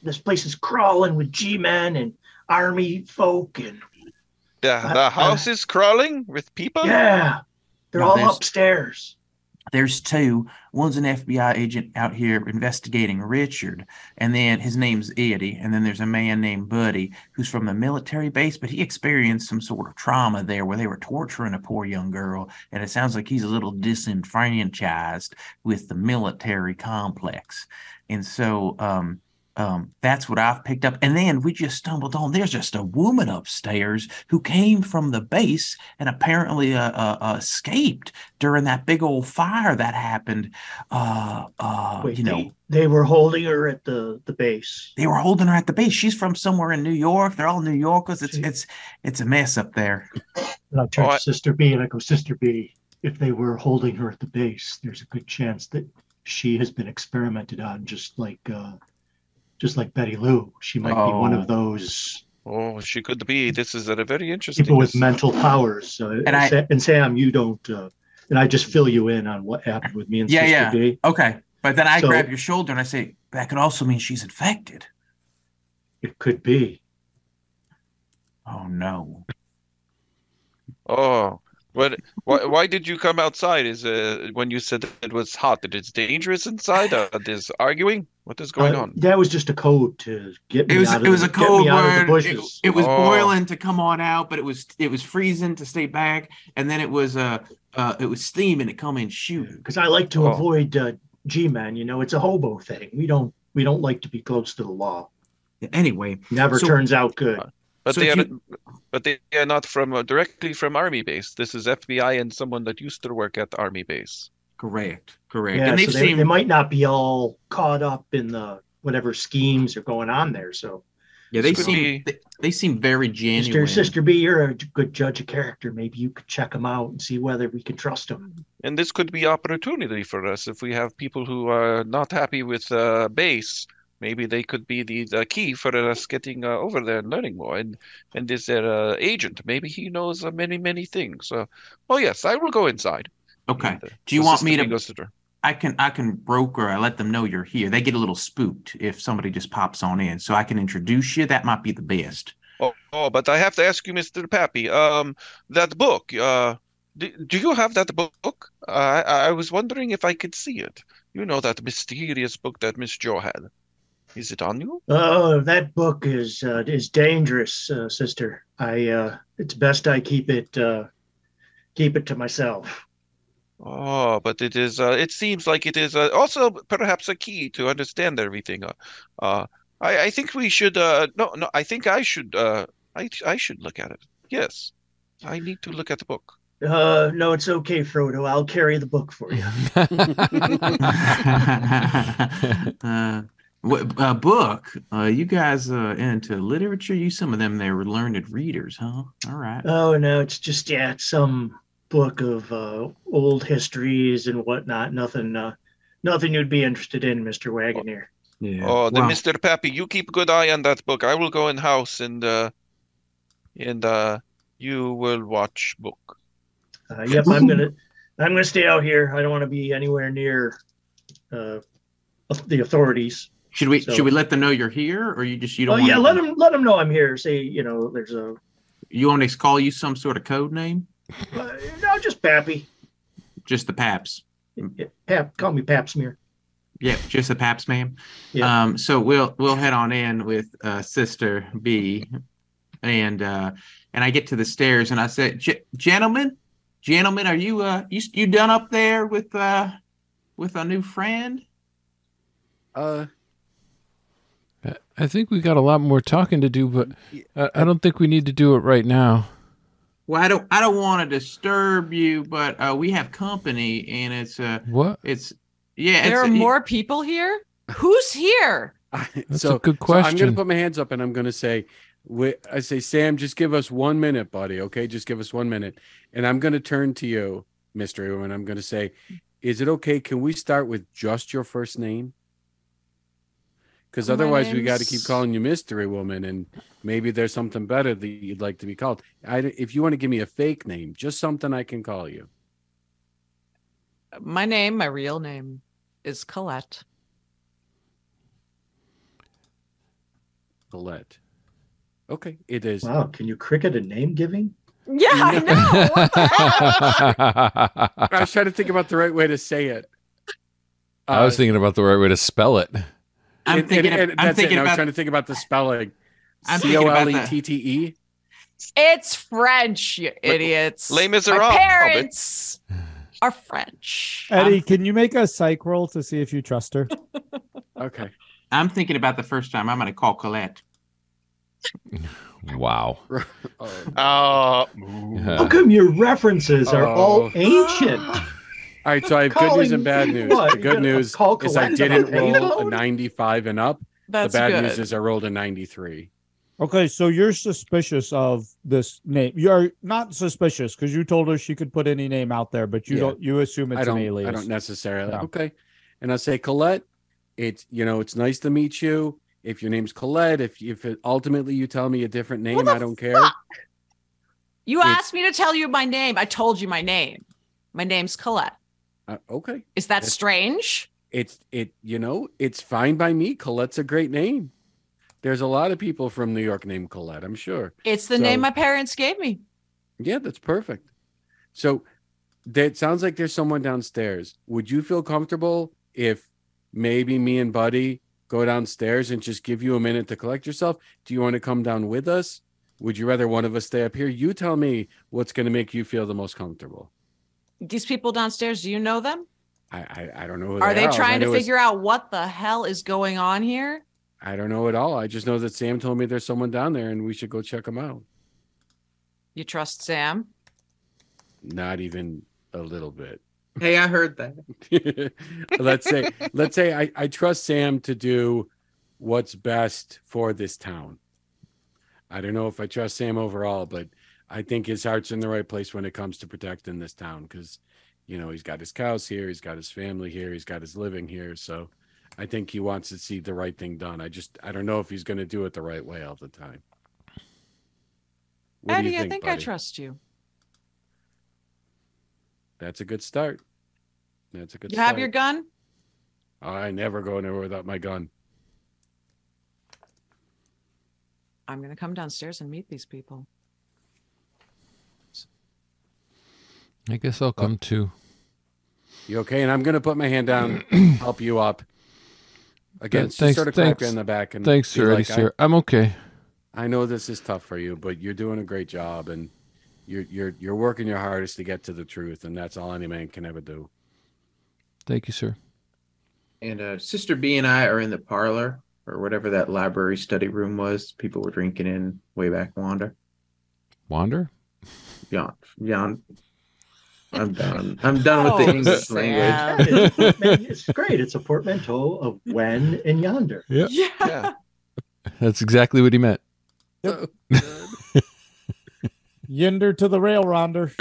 this place is crawling with G-men and army folk and the house is crawling with people. Yeah, they're all upstairs. There's two. One's an FBI agent out here investigating Richard, and then his name's Eddy, and then there's a man named Buddy who's from the military base, but he experienced some sort of trauma there where they were torturing a poor young girl, and it sounds like he's a little disenfranchised with the military complex. And so that's what I've picked up. And then we just stumbled on, there's just a woman upstairs who came from the base and apparently escaped during that big old fire that happened. Wait, they were holding her at the base. They were holding her at the base. She's from somewhere in New York. They're all New Yorkers. It's a mess up there. And I turn to Sister B and I go, Sister B, if they were holding her at the base, there's a good chance that she has been experimented on, just like Betty Lou. She might be one of those. Oh, she could be. This is a very interesting. People with mental powers. And Sam, you don't. And I just fill you in on what happened with me and Sister B. Okay. But then I grab your shoulder and I say, that could also mean she's infected. It could be. Oh, no. Oh. Why did you come outside? Is when you said it was hot, that it's dangerous inside? There's arguing. What is going on? That was just a code to get me out of the bushes. It was a code word. It was boiling to come on out, but it was freezing to stay back, and then it was steaming to come and shoot. Because I like to avoid G-men. It's a hobo thing. We don't like to be close to the law. Anyway, never turns out good. But they are not directly from Army base. This is FBI and someone that used to work at the Army base. Correct. Yeah, and they might not be all caught up in the whatever schemes are going on there. So yeah, they seem very genuine. Sister B, you're a good judge of character. Maybe you could check them out and see whether we can trust them. And this could be opportunity for us if we have people who are not happy with base. Maybe they could be the key for us getting over there and learning more. And this agent, maybe he knows many things. Yes, I will go inside. Okay. Do you want me to? I can broker. I let them know you're here. They get a little spooked if somebody just pops on in. So I can introduce you. That might be the best. Oh, but I have to ask you, Mr. Pappy. That book. Do you have that book? I was wondering if I could see it. That mysterious book that Miss Jo had. Is it on you? Oh, that book is dangerous, sister. It's best I keep it to myself. Oh, but it is. It seems like it is also perhaps a key to understand everything. I think we should. No. I think I should. I should look at it. Yes, I need to look at the book. No, it's okay, Frodo. I'll carry the book for you. Book? You guys into literature? Some of them, they were learned readers, huh? All right. Oh, no, it's just, some book of old histories and whatnot. Nothing you'd be interested in, Mr. Wagoner. Yeah. Oh, then Mr. Pappy, you keep a good eye on that book. I will go in house and you will watch book. Yep, I'm gonna stay out here. I don't want to be anywhere near the authorities. Should we let them know you're here, or you don't? Oh yeah, let them know I'm here. Say there's a. You want to call you some sort of code name? No, just Pappy. Just the Paps. Call me Papsmear. Yeah, just the Paps, ma'am. Yeah. So we'll head on in with Sister B, and I get to the stairs and I said, gentlemen, are you done up there with a new friend? I think we got a lot more talking to do, but I don't think we need to do it right now. Well, I don't want to disturb you, but we have company, and it's what? It's There are more people here. Who's here? That's a good question. So I'm going to put my hands up and I'm going to say, I say, Sam, just give us 1 minute, buddy. Okay, just give us 1 minute. And I'm going to turn to you, Mystery Woman. I'm going to say, is it okay? Can we start with just your first name? Because otherwise we got to keep calling you Mystery Woman, and maybe there's something better that you'd like to be called. If you want to give me a fake name, just something I can call you. My real name is Colette. Colette. Okay, it is. Wow, can you cricket a name giving? Yeah, I know. What the hell? I was trying to think about the right way to say it. I was thinking about the right way to spell it. I'm thinking I was trying to think about the spelling. Colette. It's French, you idiots. Les Miserables. My parents are French. Eddie, can you make a psych roll to see if you trust her? Okay. I'm thinking about the first time I'm going to call Colette. Wow. Oh. How come your references are all ancient? All right, so I have good news and bad news. The good news is I didn't roll a 95 and up. That's the bad good. news is I rolled a 93. Okay, so you're suspicious of this name. You're not suspicious because you told her she could put any name out there, but you assume it's an alias. I don't necessarily. No. Okay. And I'll say, Colette, it's nice to meet you. If your name's Colette, if ultimately you tell me a different name, I don't care. You asked me to tell you my name. I told you my name. My name's Colette. Okay. Is that strange? It's fine by me. Colette's a great name. There's a lot of people from New York named Colette, I'm sure. It's the name my parents gave me. Yeah, that's perfect. So it sounds like there's someone downstairs. Would you feel comfortable if maybe me and Buddy go downstairs and just give you a minute to collect yourself? Do you want to come down with us? Would you rather one of us stay up here? You tell me what's going to make you feel the most comfortable. These people downstairs, do you know them? I don't know who Are they are. trying to figure out what the hell is going on here? I don't know at all. I just know that Sam told me there's someone down there and we should go check them out. You trust Sam? Not even a little bit. Hey, I heard that. let's say I trust Sam to do what's best for this town. I don't know if I trust Sam overall, but I think his heart's in the right place when it comes to protecting this town because, he's got his cows here, he's got his family here, he's got his living here. So I think he wants to see the right thing done. I don't know if he's going to do it the right way all the time. What do you Eddie, think, I think buddy? I trust you. That's a good start. That's a good You start. have your gun? I never go anywhere without my gun. I'm going to come downstairs and meet these people. I guess I'll come too. You okay? And I'm going to put my hand down, help you up. Again, Thanks, sort of clap you in the back. And thanks, be sir. like, Sir. I'm okay. I know this is tough for you, but you're doing a great job, and you're working your hardest to get to the truth, and that's all any man can ever do. Thank you, sir. And Sister B and I are in the parlor or whatever that library study room was. People were drinking in way back Wander. Wander? Yon. I'm done. I'm done with the English language. It's great. It's a portmanteau of when and yonder. Yeah. Yeah. That's exactly what he meant. Yinder to the rail ronder.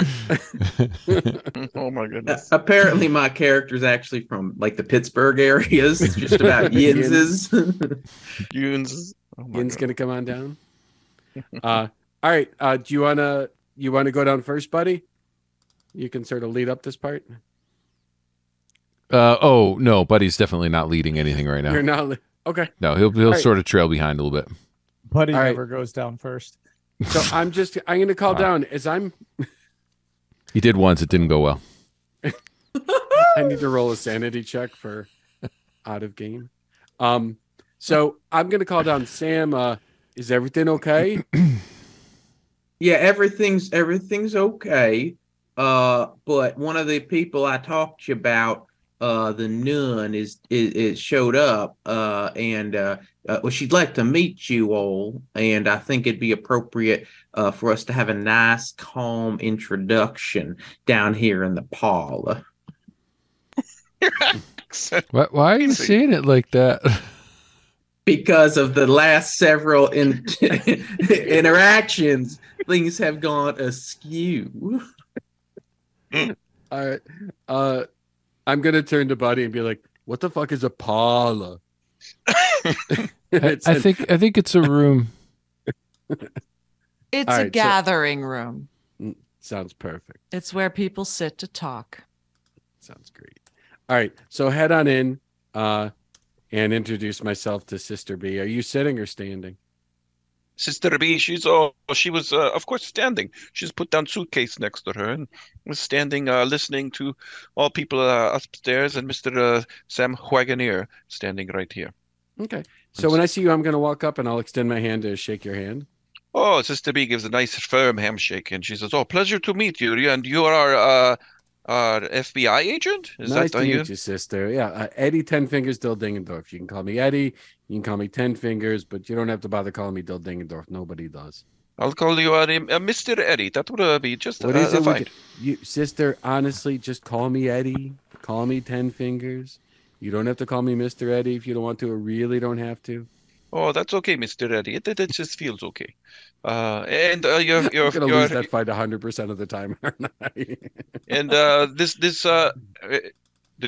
Oh my goodness. Apparently, my character is actually from like the Pittsburgh areas. It's just about Yinses. Yuns. Oh my Yin's God. going to come on down. All right. Do you want to go down first, buddy? You can sort of lead up this part. Oh no, Buddy's definitely not leading anything right now. You're not. Okay. No, he'll right. sort of trail behind a little bit. Buddy All right. never goes down first. So I'm going to call down as I'm. He did once. It didn't go well. I need to roll a sanity check for out of game. So I'm going to call down Sam. Is everything okay? Yeah, everything's okay. But one of the people I talked to you about, the nun is showed up, and well, she'd like to meet you all, and I think it'd be appropriate for us to have a nice, calm introduction down here in the parlor. Why are you saying it like that? because of the last several interactions, things have gone askew. All right. I'm gonna turn to Buddy and be like, "What the fuck is a parlor?" I think it's a room. It's All a right, gathering room. Sounds perfect. It's where people sit to talk. Sounds great. All right, so head on in and introduce myself to Sister B. Are you sitting or standing? Sister B, she was of course standing. She's put down suitcase next to her and was standing, listening to all people upstairs, and Mr. Sam Wagoneer standing right here. Okay. So when I see you, I'm going to walk up and I'll extend my hand to shake your hand. Oh, Sister B gives a nice firm handshake, and she says, "Oh, pleasure to meet you. And you are our FBI agent? Is Nice that to you?" meet you, sister. Yeah, Eddie 10 Fingers Dill Dingendorf. You can call me Eddie. You can call me 10 Fingers, but you don't have to bother calling me Dill Dingendorf. Nobody does. I'll call you Mr. Eddy. That would be just What is it fine. with you, sister? Honestly, just call me Eddie. Call me 10 Fingers. You don't have to call me Mr. Eddie if you don't want to, or really don't have to. Oh, that's okay, Mr. Eddy. It just feels okay. And you're I'm gonna lose that fight 100% of the time, aren't I? and this did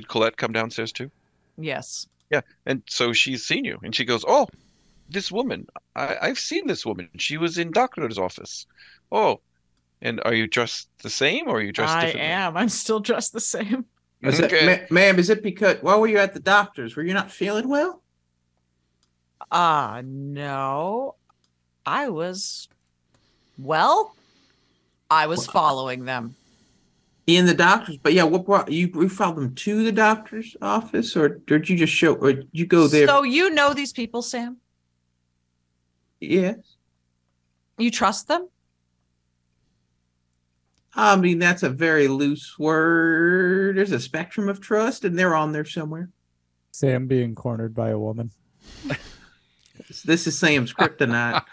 Colette come downstairs too? Yes. Yeah, and so she's seen you, and she goes, "Oh, this woman. I've seen this woman. She was in doctor's office. Oh, and are you dressed the same, or are you dressed differently?" I am. I'm still dressed the same. Ma'am, is it because why were you at the doctor's? Were you not feeling well? No. I was following them. In the doctor's, but yeah, what brought you? You followed them to the doctor's office, or did you just show? Or did you go there? So you know these people, Sam? Yes. You trust them? I mean, that's a very loose word. There's a spectrum of trust, and they're on there somewhere. Sam being cornered by a woman. This is Sam's kryptonite.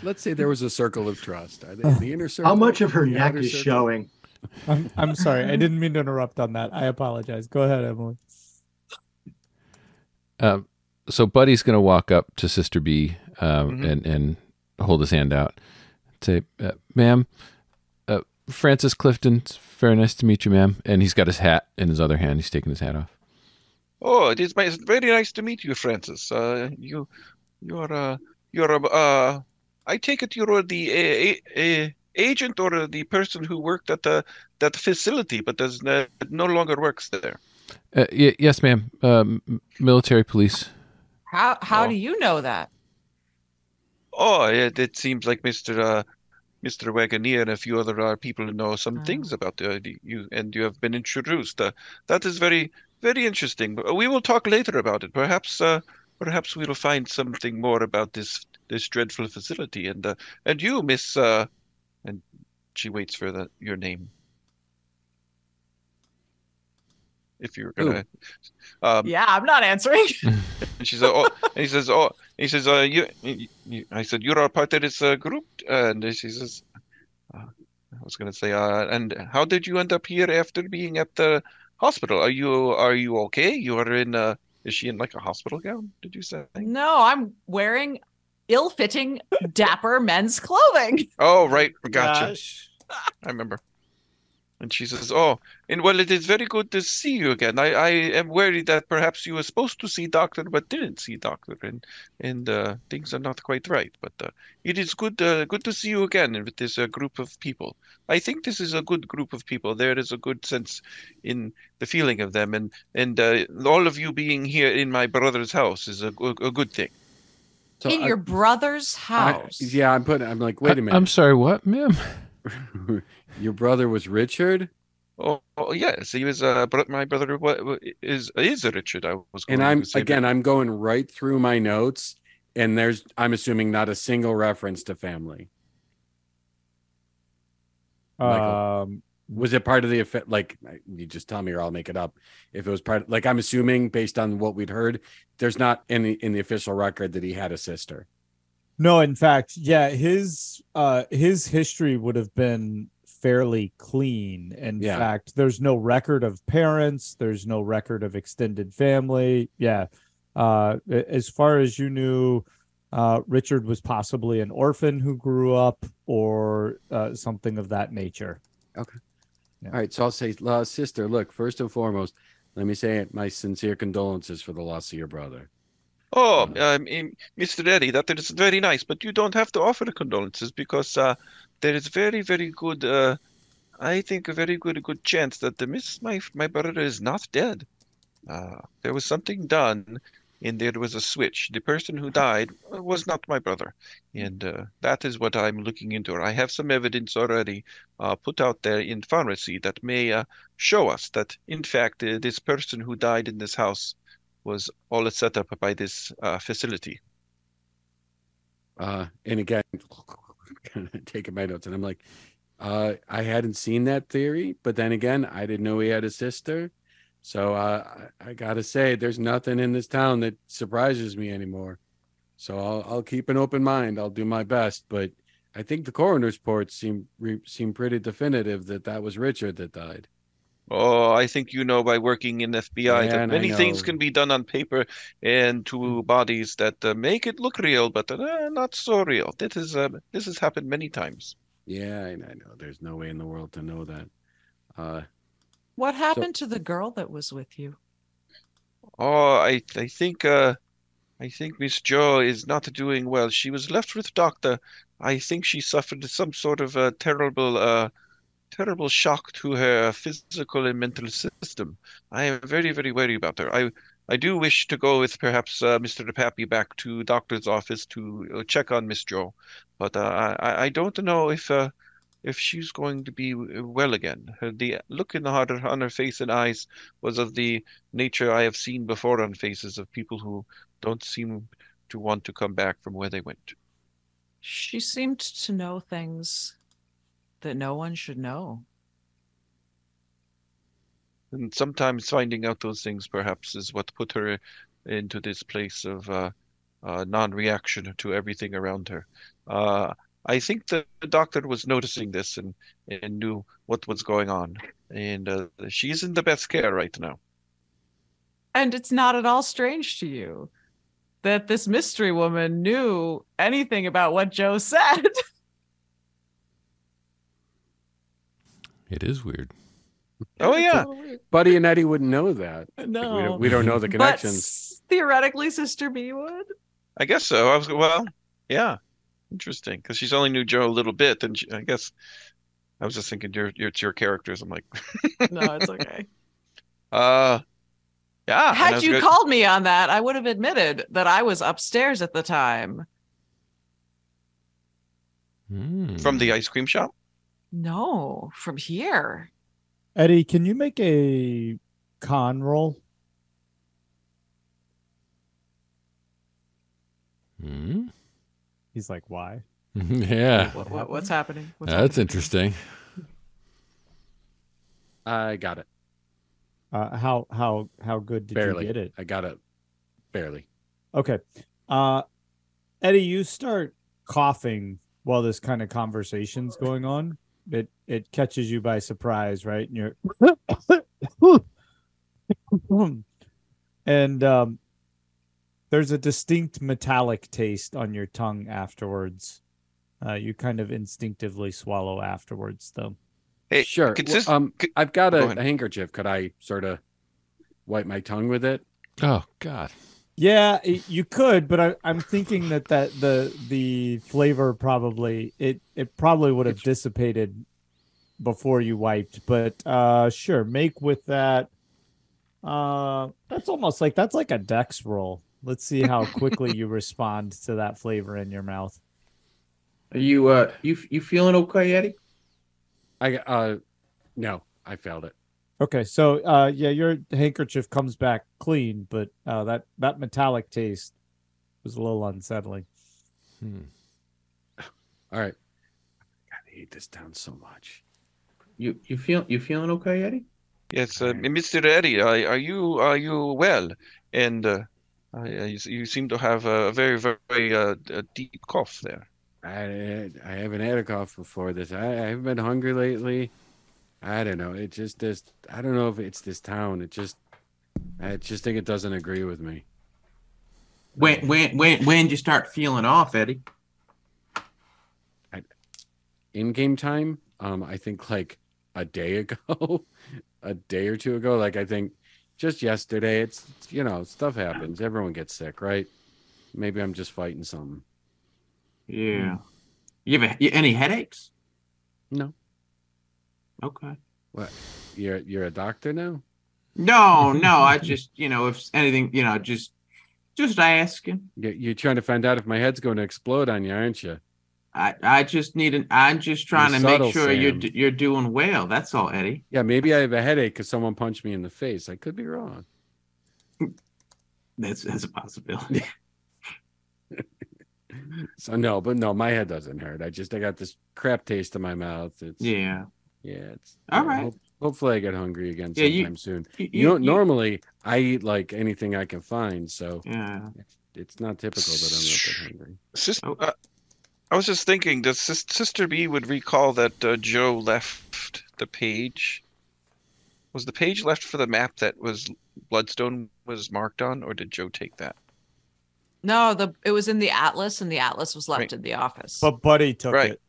let's say there was a circle of trust. Are they in the inner circle? How much of her The neck outer is circle? showing? I'm sorry. I didn't mean to interrupt on that. I apologize. Go ahead, Emily. So Buddy's going to walk up to Sister B and hold his hand out. Say, "Ma'am, Francis Clifton, it's very nice to meet you, ma'am." And he's got his hat in his other hand. He's taking his hat off. Oh, it's very nice to meet you, Francis. I take it you're the agent or the person who worked at that facility, but does no longer works there. Yes, ma'am. Military police. How do you know that? Oh, it seems like Mr. Wagoneer and a few other people know some things about you, and you have been introduced. That is very, very interesting. But we will talk later about it. Perhaps we will find something more about this dreadful facility. And you, Miss, and she waits for your name. If you're gonna, yeah, I'm not answering. And she said, "Oh," and he says, "You." I said, "You're a part of this group," and she says, "I was gonna say, and how did you end up here after being at the hospital? Are you okay? You are in. Is she in like a hospital gown? Did you say?" No, I'm wearing ill-fitting, dapper men's clothing. Oh, right, gotcha. Gosh. I remember. And she says, "Oh, and well, it is very good to see you again. I am worried that perhaps you were supposed to see doctor, but didn't see doctor, and things are not quite right. But it is good to see you again with this group of people. I think this is a good group of people. There is a good sense in the feeling of them, and all of you being here in my brother's house is a good thing." So in your brother's house. I'm like, wait a minute. I'm sorry, what, ma'am? Your brother was Richard? Oh yes, he was. My brother is Richard. I was. And I'm going right through my notes, and I'm assuming not a single reference to family. Michael, was it part of the effect? Like, you just tell me, or I'll make it up. If it was part, like, I'm assuming based on what we'd heard, there's not any in the official record that he had a sister. No, in fact, yeah, his history would have been fairly clean. In Yeah. fact, there's no record of parents. There's no record of extended family. Yeah. As far as you knew, Richard was possibly an orphan who grew up or something of that nature. Okay. Yeah. All right. So I'll say, sister, look, first and foremost, let me say my sincere condolences for the loss of your brother. Oh, Mr. Eddy, that is very nice, but you don't have to offer the condolences because there is very, very good, I think a very good chance that my brother is not dead. There was something done, and there was a switch. The person who died was not my brother, and that is what I'm looking into. I have some evidence already put out there in pharmacy that may show us that, in fact, this person who died in this house was all set up by this facility. And again, kind of taking my notes, and I'm like, I hadn't seen that theory, but then again, I didn't know he had a sister. So I gotta say, there's nothing in this town that surprises me anymore. So I'll keep an open mind. I'll do my best, but I think the coroner's reports seem pretty definitive that was Richard that died. Oh, I think you know by working in FBI Yeah, that and many I things know. can be done on paper and to bodies that make it look real, but not so real. This has happened many times. Yeah, I know. There's no way in the world to know that. What happened to the girl that was with you? Oh, I think Miss Jo is not doing well. She was left with doctor. I think she suffered some sort of terrible shock to her physical and mental system. I am very, very worried about her. I do wish to go with perhaps Mr. Pappy back to doctor's office to check on Miss Jo, but I don't know if she's going to be well again. The look on her face and eyes was of the nature I have seen before on faces of people who don't seem to want to come back from where they went. She seemed to know things that no one should know. And sometimes finding out those things perhaps is what put her into this place of non-reaction to everything around her. I think the doctor was noticing this and knew what was going on. And she's in the best care right now. And it's not at all strange to you that this mystery woman knew anything about what Joe said. It is weird. Oh, yeah. Buddy and Eddy wouldn't know that. No. We don't know the connections. But theoretically, Sister B would. I guess so. Well, yeah. Interesting, because she's only knew Joe a little bit, and I guess I was just thinking it's your characters. I'm like, no, it's okay. Yeah. Had you called me on that, I would have admitted that I was upstairs at the time. From the ice cream shop? No, from here. Eddy, can you make a con roll? He's like, why? Yeah. What's happening? That's interesting. I got it. How good did Barely. you get it? I got it. Barely. Okay. Eddy, you start coughing while this kind of conversation's going on. It catches you by surprise, right? And you're and there's a distinct metallic taste on your tongue afterwards. You kind of instinctively swallow afterwards, though. Hey, sure. I've got a handkerchief. Could I sort of wipe my tongue with it? Oh God. Yeah, you could, but I'm thinking that the flavor probably it probably would have dissipated before you wiped. But sure, make with that. That's like a dex roll. Let's see how quickly you respond to that flavor in your mouth. Are you feeling okay, Eddy? No, I failed it. Okay, so yeah, your handkerchief comes back clean, but that metallic taste was a little unsettling. All right, I hate this town so much. You feeling okay, Eddy? Yes, Mr. Eddy, are you well? And you seem to have a very, very deep cough there. I haven't had a cough before this. I haven't been hungry lately. I don't know. It just this. I don't know if it's this town. I just think it doesn't agree with me. When did you start feeling off, Eddie? In-game time, I think like a day ago, a day or two ago. Like I think just yesterday. It's stuff happens. Everyone gets sick, right? Maybe I'm just fighting something. Yeah. You have any headaches? No. Okay. What? You're a doctor now? No. I just if anything, just asking. You're trying to find out if my head's going to explode on you, aren't you? I'm just trying to make sure you're doing well. That's all, Eddie. Yeah, maybe I have a headache because someone punched me in the face. I could be wrong. That's a possibility. So no, my head doesn't hurt. I got this crap taste in my mouth. It's all right. Hopefully I get hungry again sometime soon. Normally I eat like anything I can find, so it's not typical that I'm not that hungry. I was just thinking, does Sister B would recall that Joe left the page? Was the page left for the map that was Bloodstone was marked on, or did Joe take that? No, it was in the atlas, and the atlas was left in the office. But Buddy took it.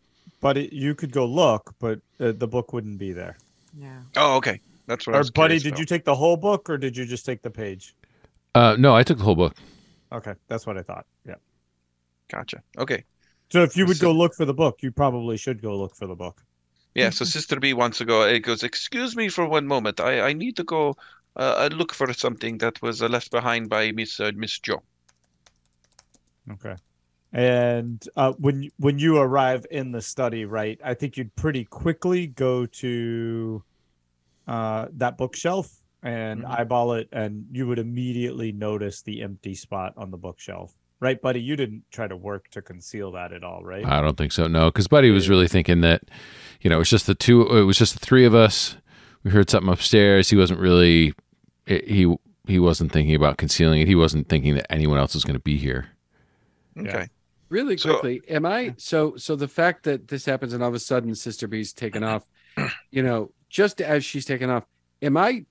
Buddy, you could go look, but the book wouldn't be there. Yeah. Oh, okay. That's what I was Buddy, curious did about. you take the whole book, or did you just take the page? No, I took the whole book. Okay, that's what I thought. Yeah. Gotcha. Okay. So if you would go look for the book, you probably should go look for the book. Yeah, so Sister B wants to go. It goes, excuse me for one moment. I need to go look for something that was left behind by Miss Joe. Okay. And when you arrive in the study, right, I think you'd pretty quickly go to that bookshelf and eyeball it, and you would immediately notice the empty spot on the bookshelf. Right, Buddy? You didn't try to work to conceal that at all, right? I don't think so. No, because Buddy was really thinking that, it was just the three of us. We heard something upstairs. He wasn't really, he wasn't thinking about concealing it. He wasn't thinking that anyone else was going to be here. Okay. Yeah. Really quickly, am I so the fact that this happens and all of a sudden Sister B's taken off, just as she's taken off, am I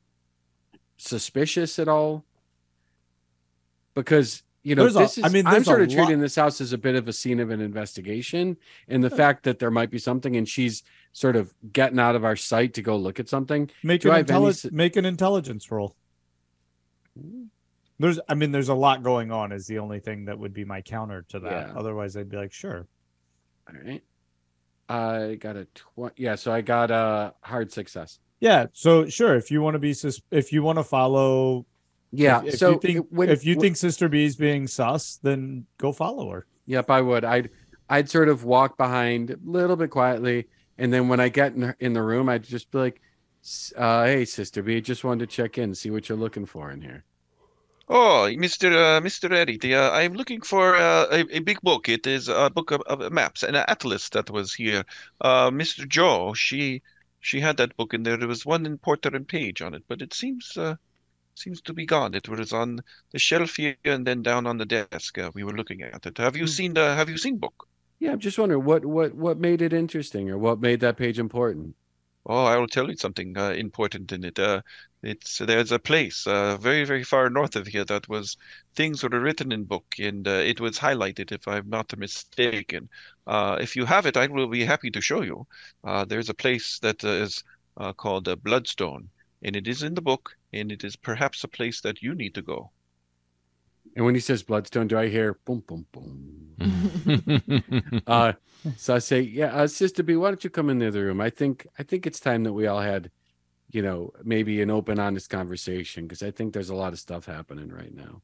suspicious at all? Because I'm sort of treating this house as a bit of a scene of an investigation, and the fact that there might be something, and she's sort of getting out of our sight to go look at something. Make an intelligence roll. There's a lot going on is the only thing that would be my counter to that. Yeah. Otherwise, I'd be like, sure. All right. I got a 20. Yeah, so I got a hard success. Yeah, so sure, if you want to follow. Yeah. If you think Sister B is being sus, then go follow her. Yep, I would. I'd sort of walk behind a little bit quietly, and then when I get in the room, I'd just be like, "Hey, Sister B, just wanted to check in, see what you're looking for in here." Oh, Mr. Eddy, I'm looking for a big book. It is a book of maps, an atlas that was here. Mr. Joe, she had that book in there. There was one in Porter and Page on it, but it seems to be gone. It was on the shelf here and then down on the desk. We were looking at it. Have you seen book? Yeah, I'm just wondering what made it interesting, or what made that page important. Oh, I will tell you something important in it. There's a place very, very far north of here that things were written in book, and it was highlighted, if I'm not mistaken. If you have it, I will be happy to show you. There's a place that is called Bloodstone, and it is in the book, and it is perhaps a place that you need to go. And when he says Bloodstone, do I hear boom, boom, boom? So I say, yeah, Sister B, why don't you come in the other room? I think it's time that we all had, maybe an open, honest conversation, because I think there's a lot of stuff happening right now.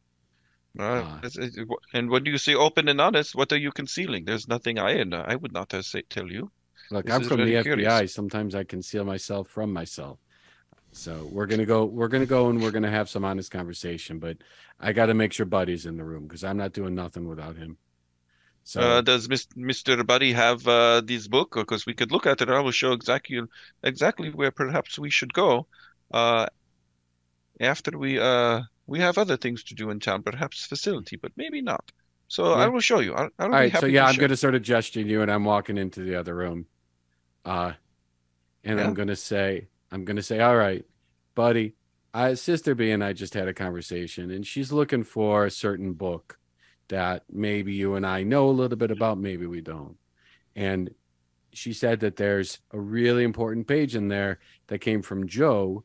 And when you say open and honest, what are you concealing? There's nothing I would not tell you. Look, I'm from the FBI. Sometimes I conceal myself from myself. So we're gonna go and we're gonna have some honest conversation. But I got to make sure Buddy's in the room, because I'm not doing nothing without him. So does Mr. Buddy have this book? Because we could look at it. I will show exactly where perhaps we should go. After we have other things to do in town, perhaps facility, but maybe not. So I will show you. I'll All be right, happy so yeah, to I'm show. going to sort of gesture you, and I'm walking into the other room, and I'm going to say, all right, buddy, Sister B and I just had a conversation, and she's looking for a certain book that maybe you and I know a little bit about, maybe we don't. And she said that there's a really important page in there that came from Joe,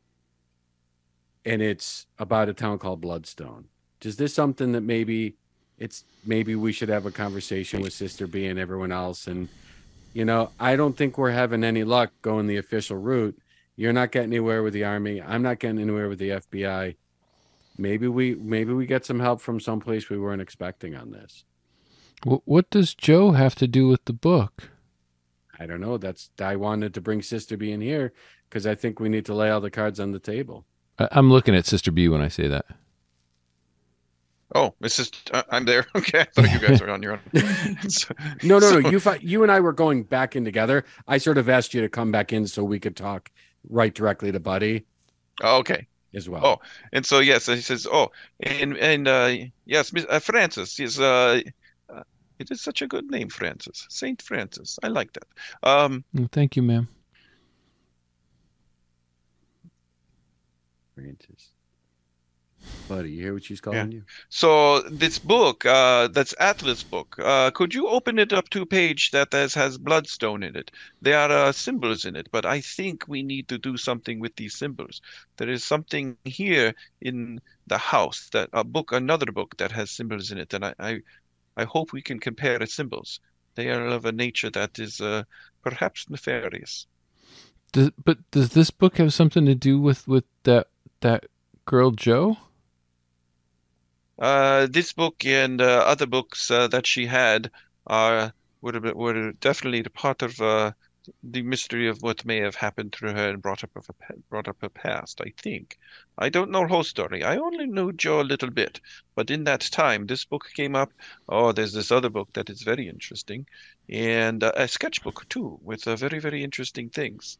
and it's about a town called Bloodstone. Is this something that maybe we should have a conversation with Sister B and everyone else? And, you know, I don't think we're having any luck going the official route. You're not getting anywhere with the Army. I'm not getting anywhere with the FBI. Maybe we get some help from someplace we weren't expecting on this. What does Joe have to do with the book? I don't know. I wanted to bring Sister B in here because I think we need to lay all the cards on the table. I'm looking at Sister B when I say that. Oh, it's just I'm there. Okay, I thought you guys were on your own. No. You and I were going back in together. I sort of asked you to come back in so we could talk right directly to Buddy. Oh, okay. As well. Oh, and so yes, he says, oh, and yes, Francis is it is such a good name, Francis, Saint Francis. I like that. Thank you, ma'am. Francis. Buddy, you hear what she's calling you? So this book, that's Atlas book. Could you open it up to a page that has bloodstone in it? There are symbols in it, but I think we need to do something with these symbols. There is something here in the house another book that has symbols in it, and I hope we can compare the symbols. They are of a nature that is perhaps nefarious. Does this book have something to do with that girl Joe? This book and other books that she had were definitely the part of the mystery of what may have happened to her and brought up her past. I think. I don't know her whole story. I only knew Joe a little bit, but in that time, this book came up. Oh, there's this other book that is very interesting, and a sketchbook too with very, very interesting things.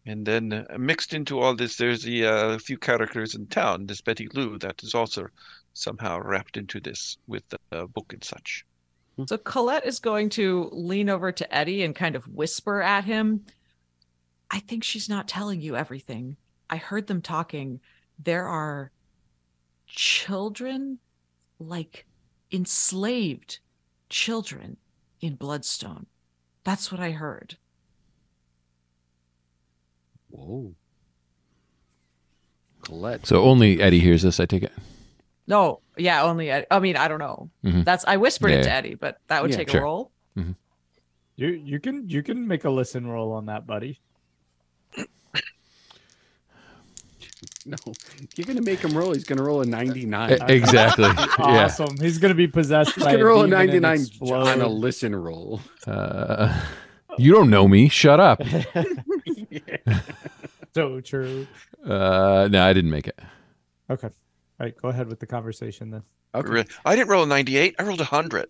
And then mixed into all this, there's a few characters in town, this Betty Lou, that is also somehow wrapped into this with the book and such. So Colette is going to lean over to Eddy and kind of whisper at him. I think she's not telling you everything. I heard them talking. There are children, like enslaved children in Bloodstone. That's what I heard. Whoa. Colette. So only Eddy hears this, I take it? No, yeah, only Eddy. I mean, I don't know. Mm-hmm. I whispered it to Eddy, but that would take a roll. Mm-hmm. You can make a listen roll on that, buddy. No, you're gonna make him roll. He's gonna roll a 99. Exactly. Awesome. Yeah. He's gonna be possessed. He's by gonna roll a demon and 99 explode. on a listen roll. You don't know me. Shut up. So true. No, I didn't make it. Okay. All right. Go ahead with the conversation then. Okay. I didn't roll a 98. I rolled 100.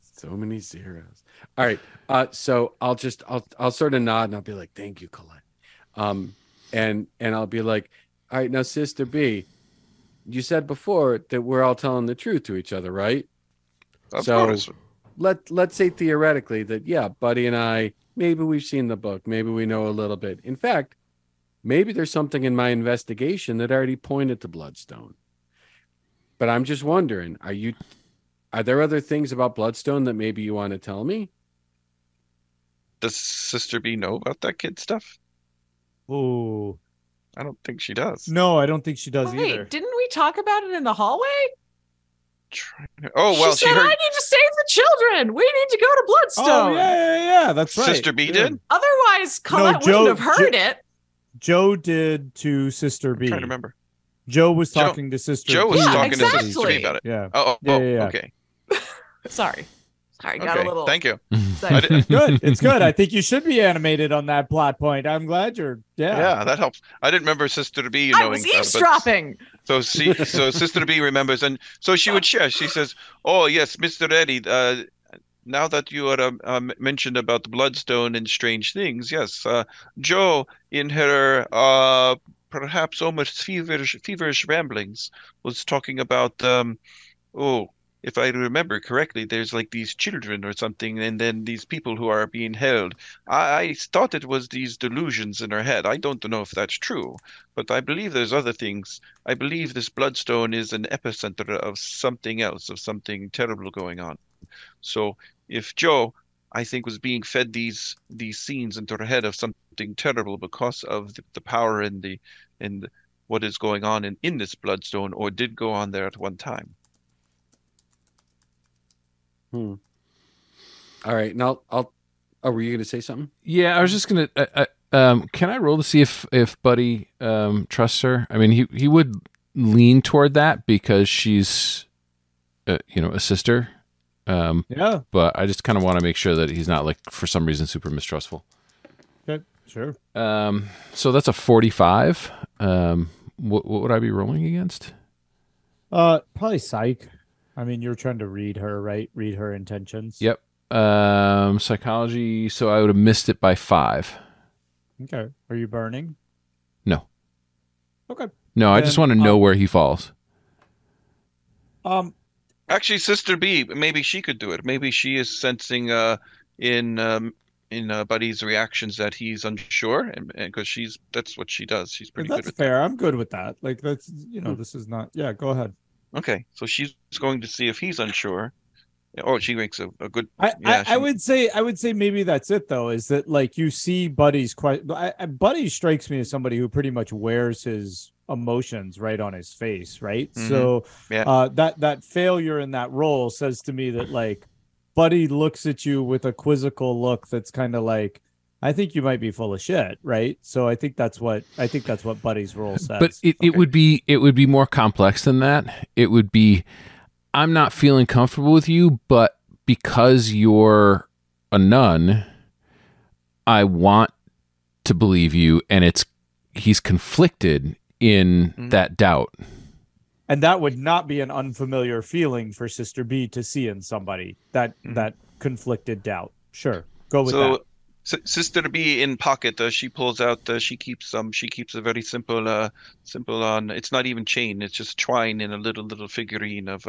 So many zeros. All right. So I'll sort of nod and I'll be like, "Thank you, Colette." And I'll be like, "All right, now, Sister B, you said before that we're all telling the truth to each other, right?" Of course. Let's say theoretically that, yeah, Buddy and I, maybe we've seen the book, maybe we know a little bit. In fact, maybe there's something in my investigation that already pointed to Bloodstone. But I'm just wondering, are there other things about Bloodstone that maybe you want to tell me? Does Sister B know about that kid stuff? Ooh. I don't think she does. No, I don't think she does Wait, either. didn't we talk about it in the hallway? Oh, well, she said, heard. I need to save the children. We need to go to Bloodstone. Oh, yeah. That's right. Sister B did? Otherwise, Colette wouldn't have heard it. Joe did to Sister B. I'm trying to remember. Joe was talking to Sister Joe B. was talking to exactly. Sister B about it. Yeah. Oh, Yeah. okay. Sorry, got Okay, a little. thank you. excited. Good. It's good. I think you should be animated on that plot point. I'm glad you're. Yeah, that helps. I didn't remember Sister B I knowing was about it, but- eavesdropping. So Sister B remembers, and so she would share. She says, "Oh yes, Mr. Eddy. Now that you are mentioned about the Bloodstone and strange things, yes, Joe in her perhaps almost feverish ramblings was talking about oh, if I remember correctly, there's like these children or something, and then these people who are being held. I thought it was these delusions in her head. I don't know if that's true, but I believe there's other things. I believe this bloodstone is an epicenter of something else, of something terrible going on. So if Joe, I think, was being fed these scenes into her head of something terrible because of the power and what is going on in this bloodstone, or did go on there at one time. All right, and I'll. Oh, were you going to say something? Yeah, I was just gonna. Can I roll to see if Buddy trusts her? I mean, he would lean toward that because she's, a sister. Yeah. But I just kind of want to make sure that he's not, like, for some reason, super mistrustful. Okay. Sure. So that's a 45. What would I be rolling against? Probably psych. I mean, you're trying to read her, right? Read her intentions. Yep. Psychology. So I would have missed it by 5. Okay. Are you burning? No. Okay. No, I just want to know where he falls. Actually, Sister B, maybe she could do it. Maybe she is sensing in Buddy's reactions that he's unsure, and because that's what she does. She's pretty good That's at fair. I'm good with that. Like, that's, this is not. Yeah, go ahead. Okay, so she's going to see if he's unsure. Oh, she makes a good. I would say maybe that's it though. Is that, like, you see Buddy's Buddy strikes me as somebody who pretty much wears his emotions right on his face, right? Mm-hmm. So Yeah. that failure in that role says to me that, like, Buddy looks at you with a quizzical look that's kind of like, I think you might be full of shit, right? So I think that's what Buddy's role says. But it would be more complex than that. It would be, I'm not feeling comfortable with you, but because you're a nun, I want to believe you, and he's conflicted in that doubt. And that would not be an unfamiliar feeling for Sister B to see in somebody, that conflicted doubt. Sure, go with that. Sister B in pocket, she pulls out. She keeps a very simple on. It's not even chain. It's just twine in a little figurine of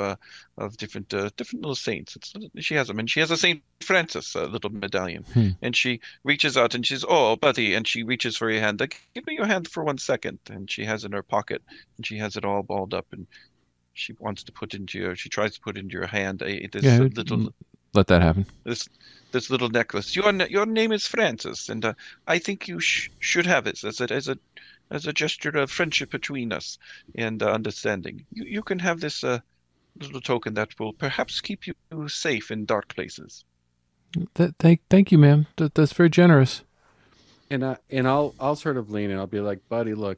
different little saints. She has them, and she has a Saint Francis little medallion. And she reaches out and she's, oh, Buddy, and she reaches for your hand. Give me your hand for 1 second. And she has it in her pocket, and she has it all balled up, and she wants to she tries to put into your hand let that happen. This little necklace. Your name is Francis, and I think you should have it as a gesture of friendship between us and understanding. You can have this little token that will perhaps keep you safe in dark places. Thank you, ma'am. That's very generous. And I'll sort of lean and I'll be like, Buddy, look,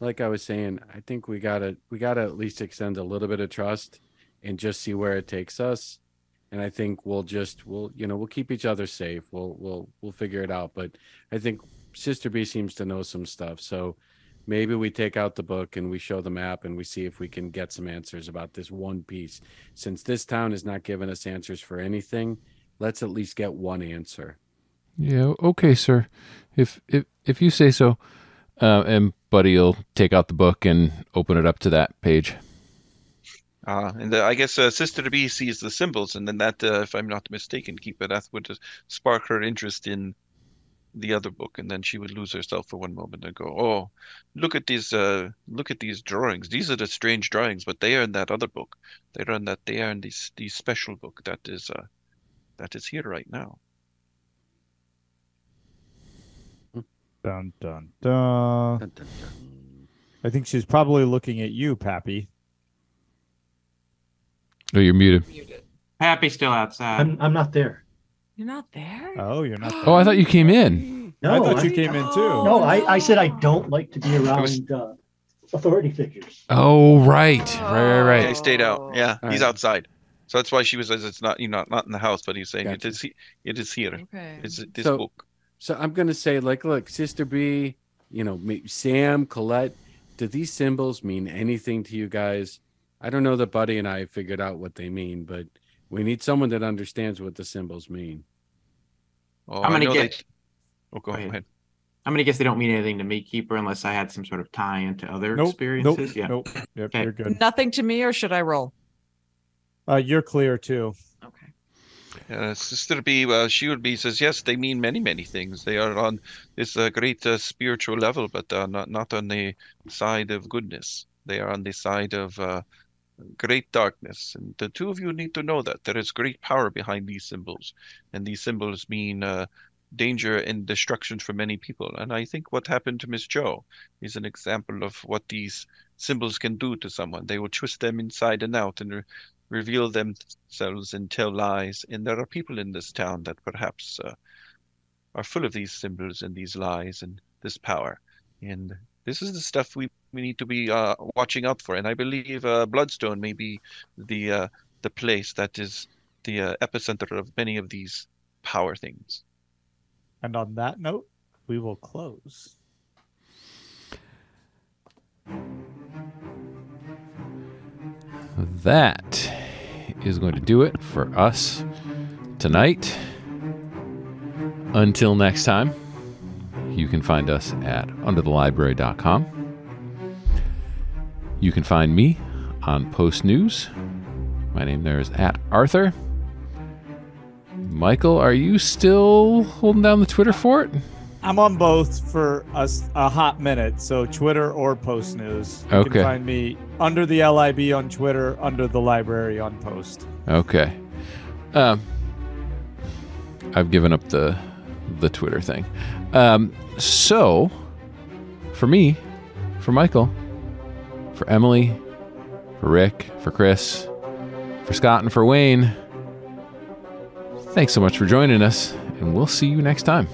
like I was saying, I think we gotta at least extend a little bit of trust and just see where it takes us. And I think we'll keep each other safe. We'll figure it out. But I think Sister B seems to know some stuff. So maybe we take out the book and we show the map and we see if we can get some answers about this one piece. Since this town is not giving us answers for anything, let's at least get one answer. Yeah, okay, sir. If you say so. And Buddy will take out the book and open it up to that page. And I guess Sister B sees the symbols, and then that, if I'm not mistaken, that would spark her interest in the other book, and then she would lose herself for one moment and go, "Oh, look at these drawings. These are the strange drawings, but they are in that other book. They are in this special book that is here right now." Dun dun dun. Dun, dun, dun. I think she's probably looking at you, Pappy. Oh, you're muted. Pappy's still outside. I'm not there. You're not there? Oh, you're not there. Oh, I thought you came in. No, I thought you came in too. No, I said I don't like to be around authority figures. Oh, right. Yeah, he stayed out. Yeah, All he's right. outside. So that's why she was. It's not not in the house, but he's saying Gotcha. it is here. Okay. It's this So- book. So I'm gonna say, like, look, Sister B, Sam, Colette, do these symbols mean anything to you guys? I don't know that Buddy and I figured out what they mean, but we need someone that understands what the symbols mean. Oh, I'm I gonna know get- Oh, go ahead. I'm gonna guess they don't mean anything to me, Keeper, unless I had some sort of tie into other experiences. Nope. Yep, you're good. Nothing to me, or should I roll? You're clear too. Okay. Sister B, she would be says yes. They mean many, many things. They are on this great spiritual level, but not on the side of goodness. They are on the side of great darkness. And the two of you need to know that there is great power behind these symbols, and these symbols mean danger and destruction for many people. And I think what happened to Miss Joe is an example of what these symbols can do to someone. They will twist them inside and out and reveal themselves and tell lies. And there are people in this town that perhaps are full of these symbols and these lies and this power. And this is the stuff we need to be watching out for. And I believe Bloodstone may be the place that is the epicenter of many of these power things. And on that note, we will close. That is going to do it for us tonight. Until next time, you can find us at underthelibrary.com. You can find me on Post News. My name there is @Arthur. Michael, are you still holding down the Twitter fort? I'm on both for a hot minute, so Twitter or Post News. You Okay. can find me under the LIB on Twitter, under the library on Post. Okay. I've given up the Twitter thing. So, for me, for Michael, for Emily, for Rick, for Chris, for Scott, and for Wayne, thanks so much for joining us, and we'll see you next time.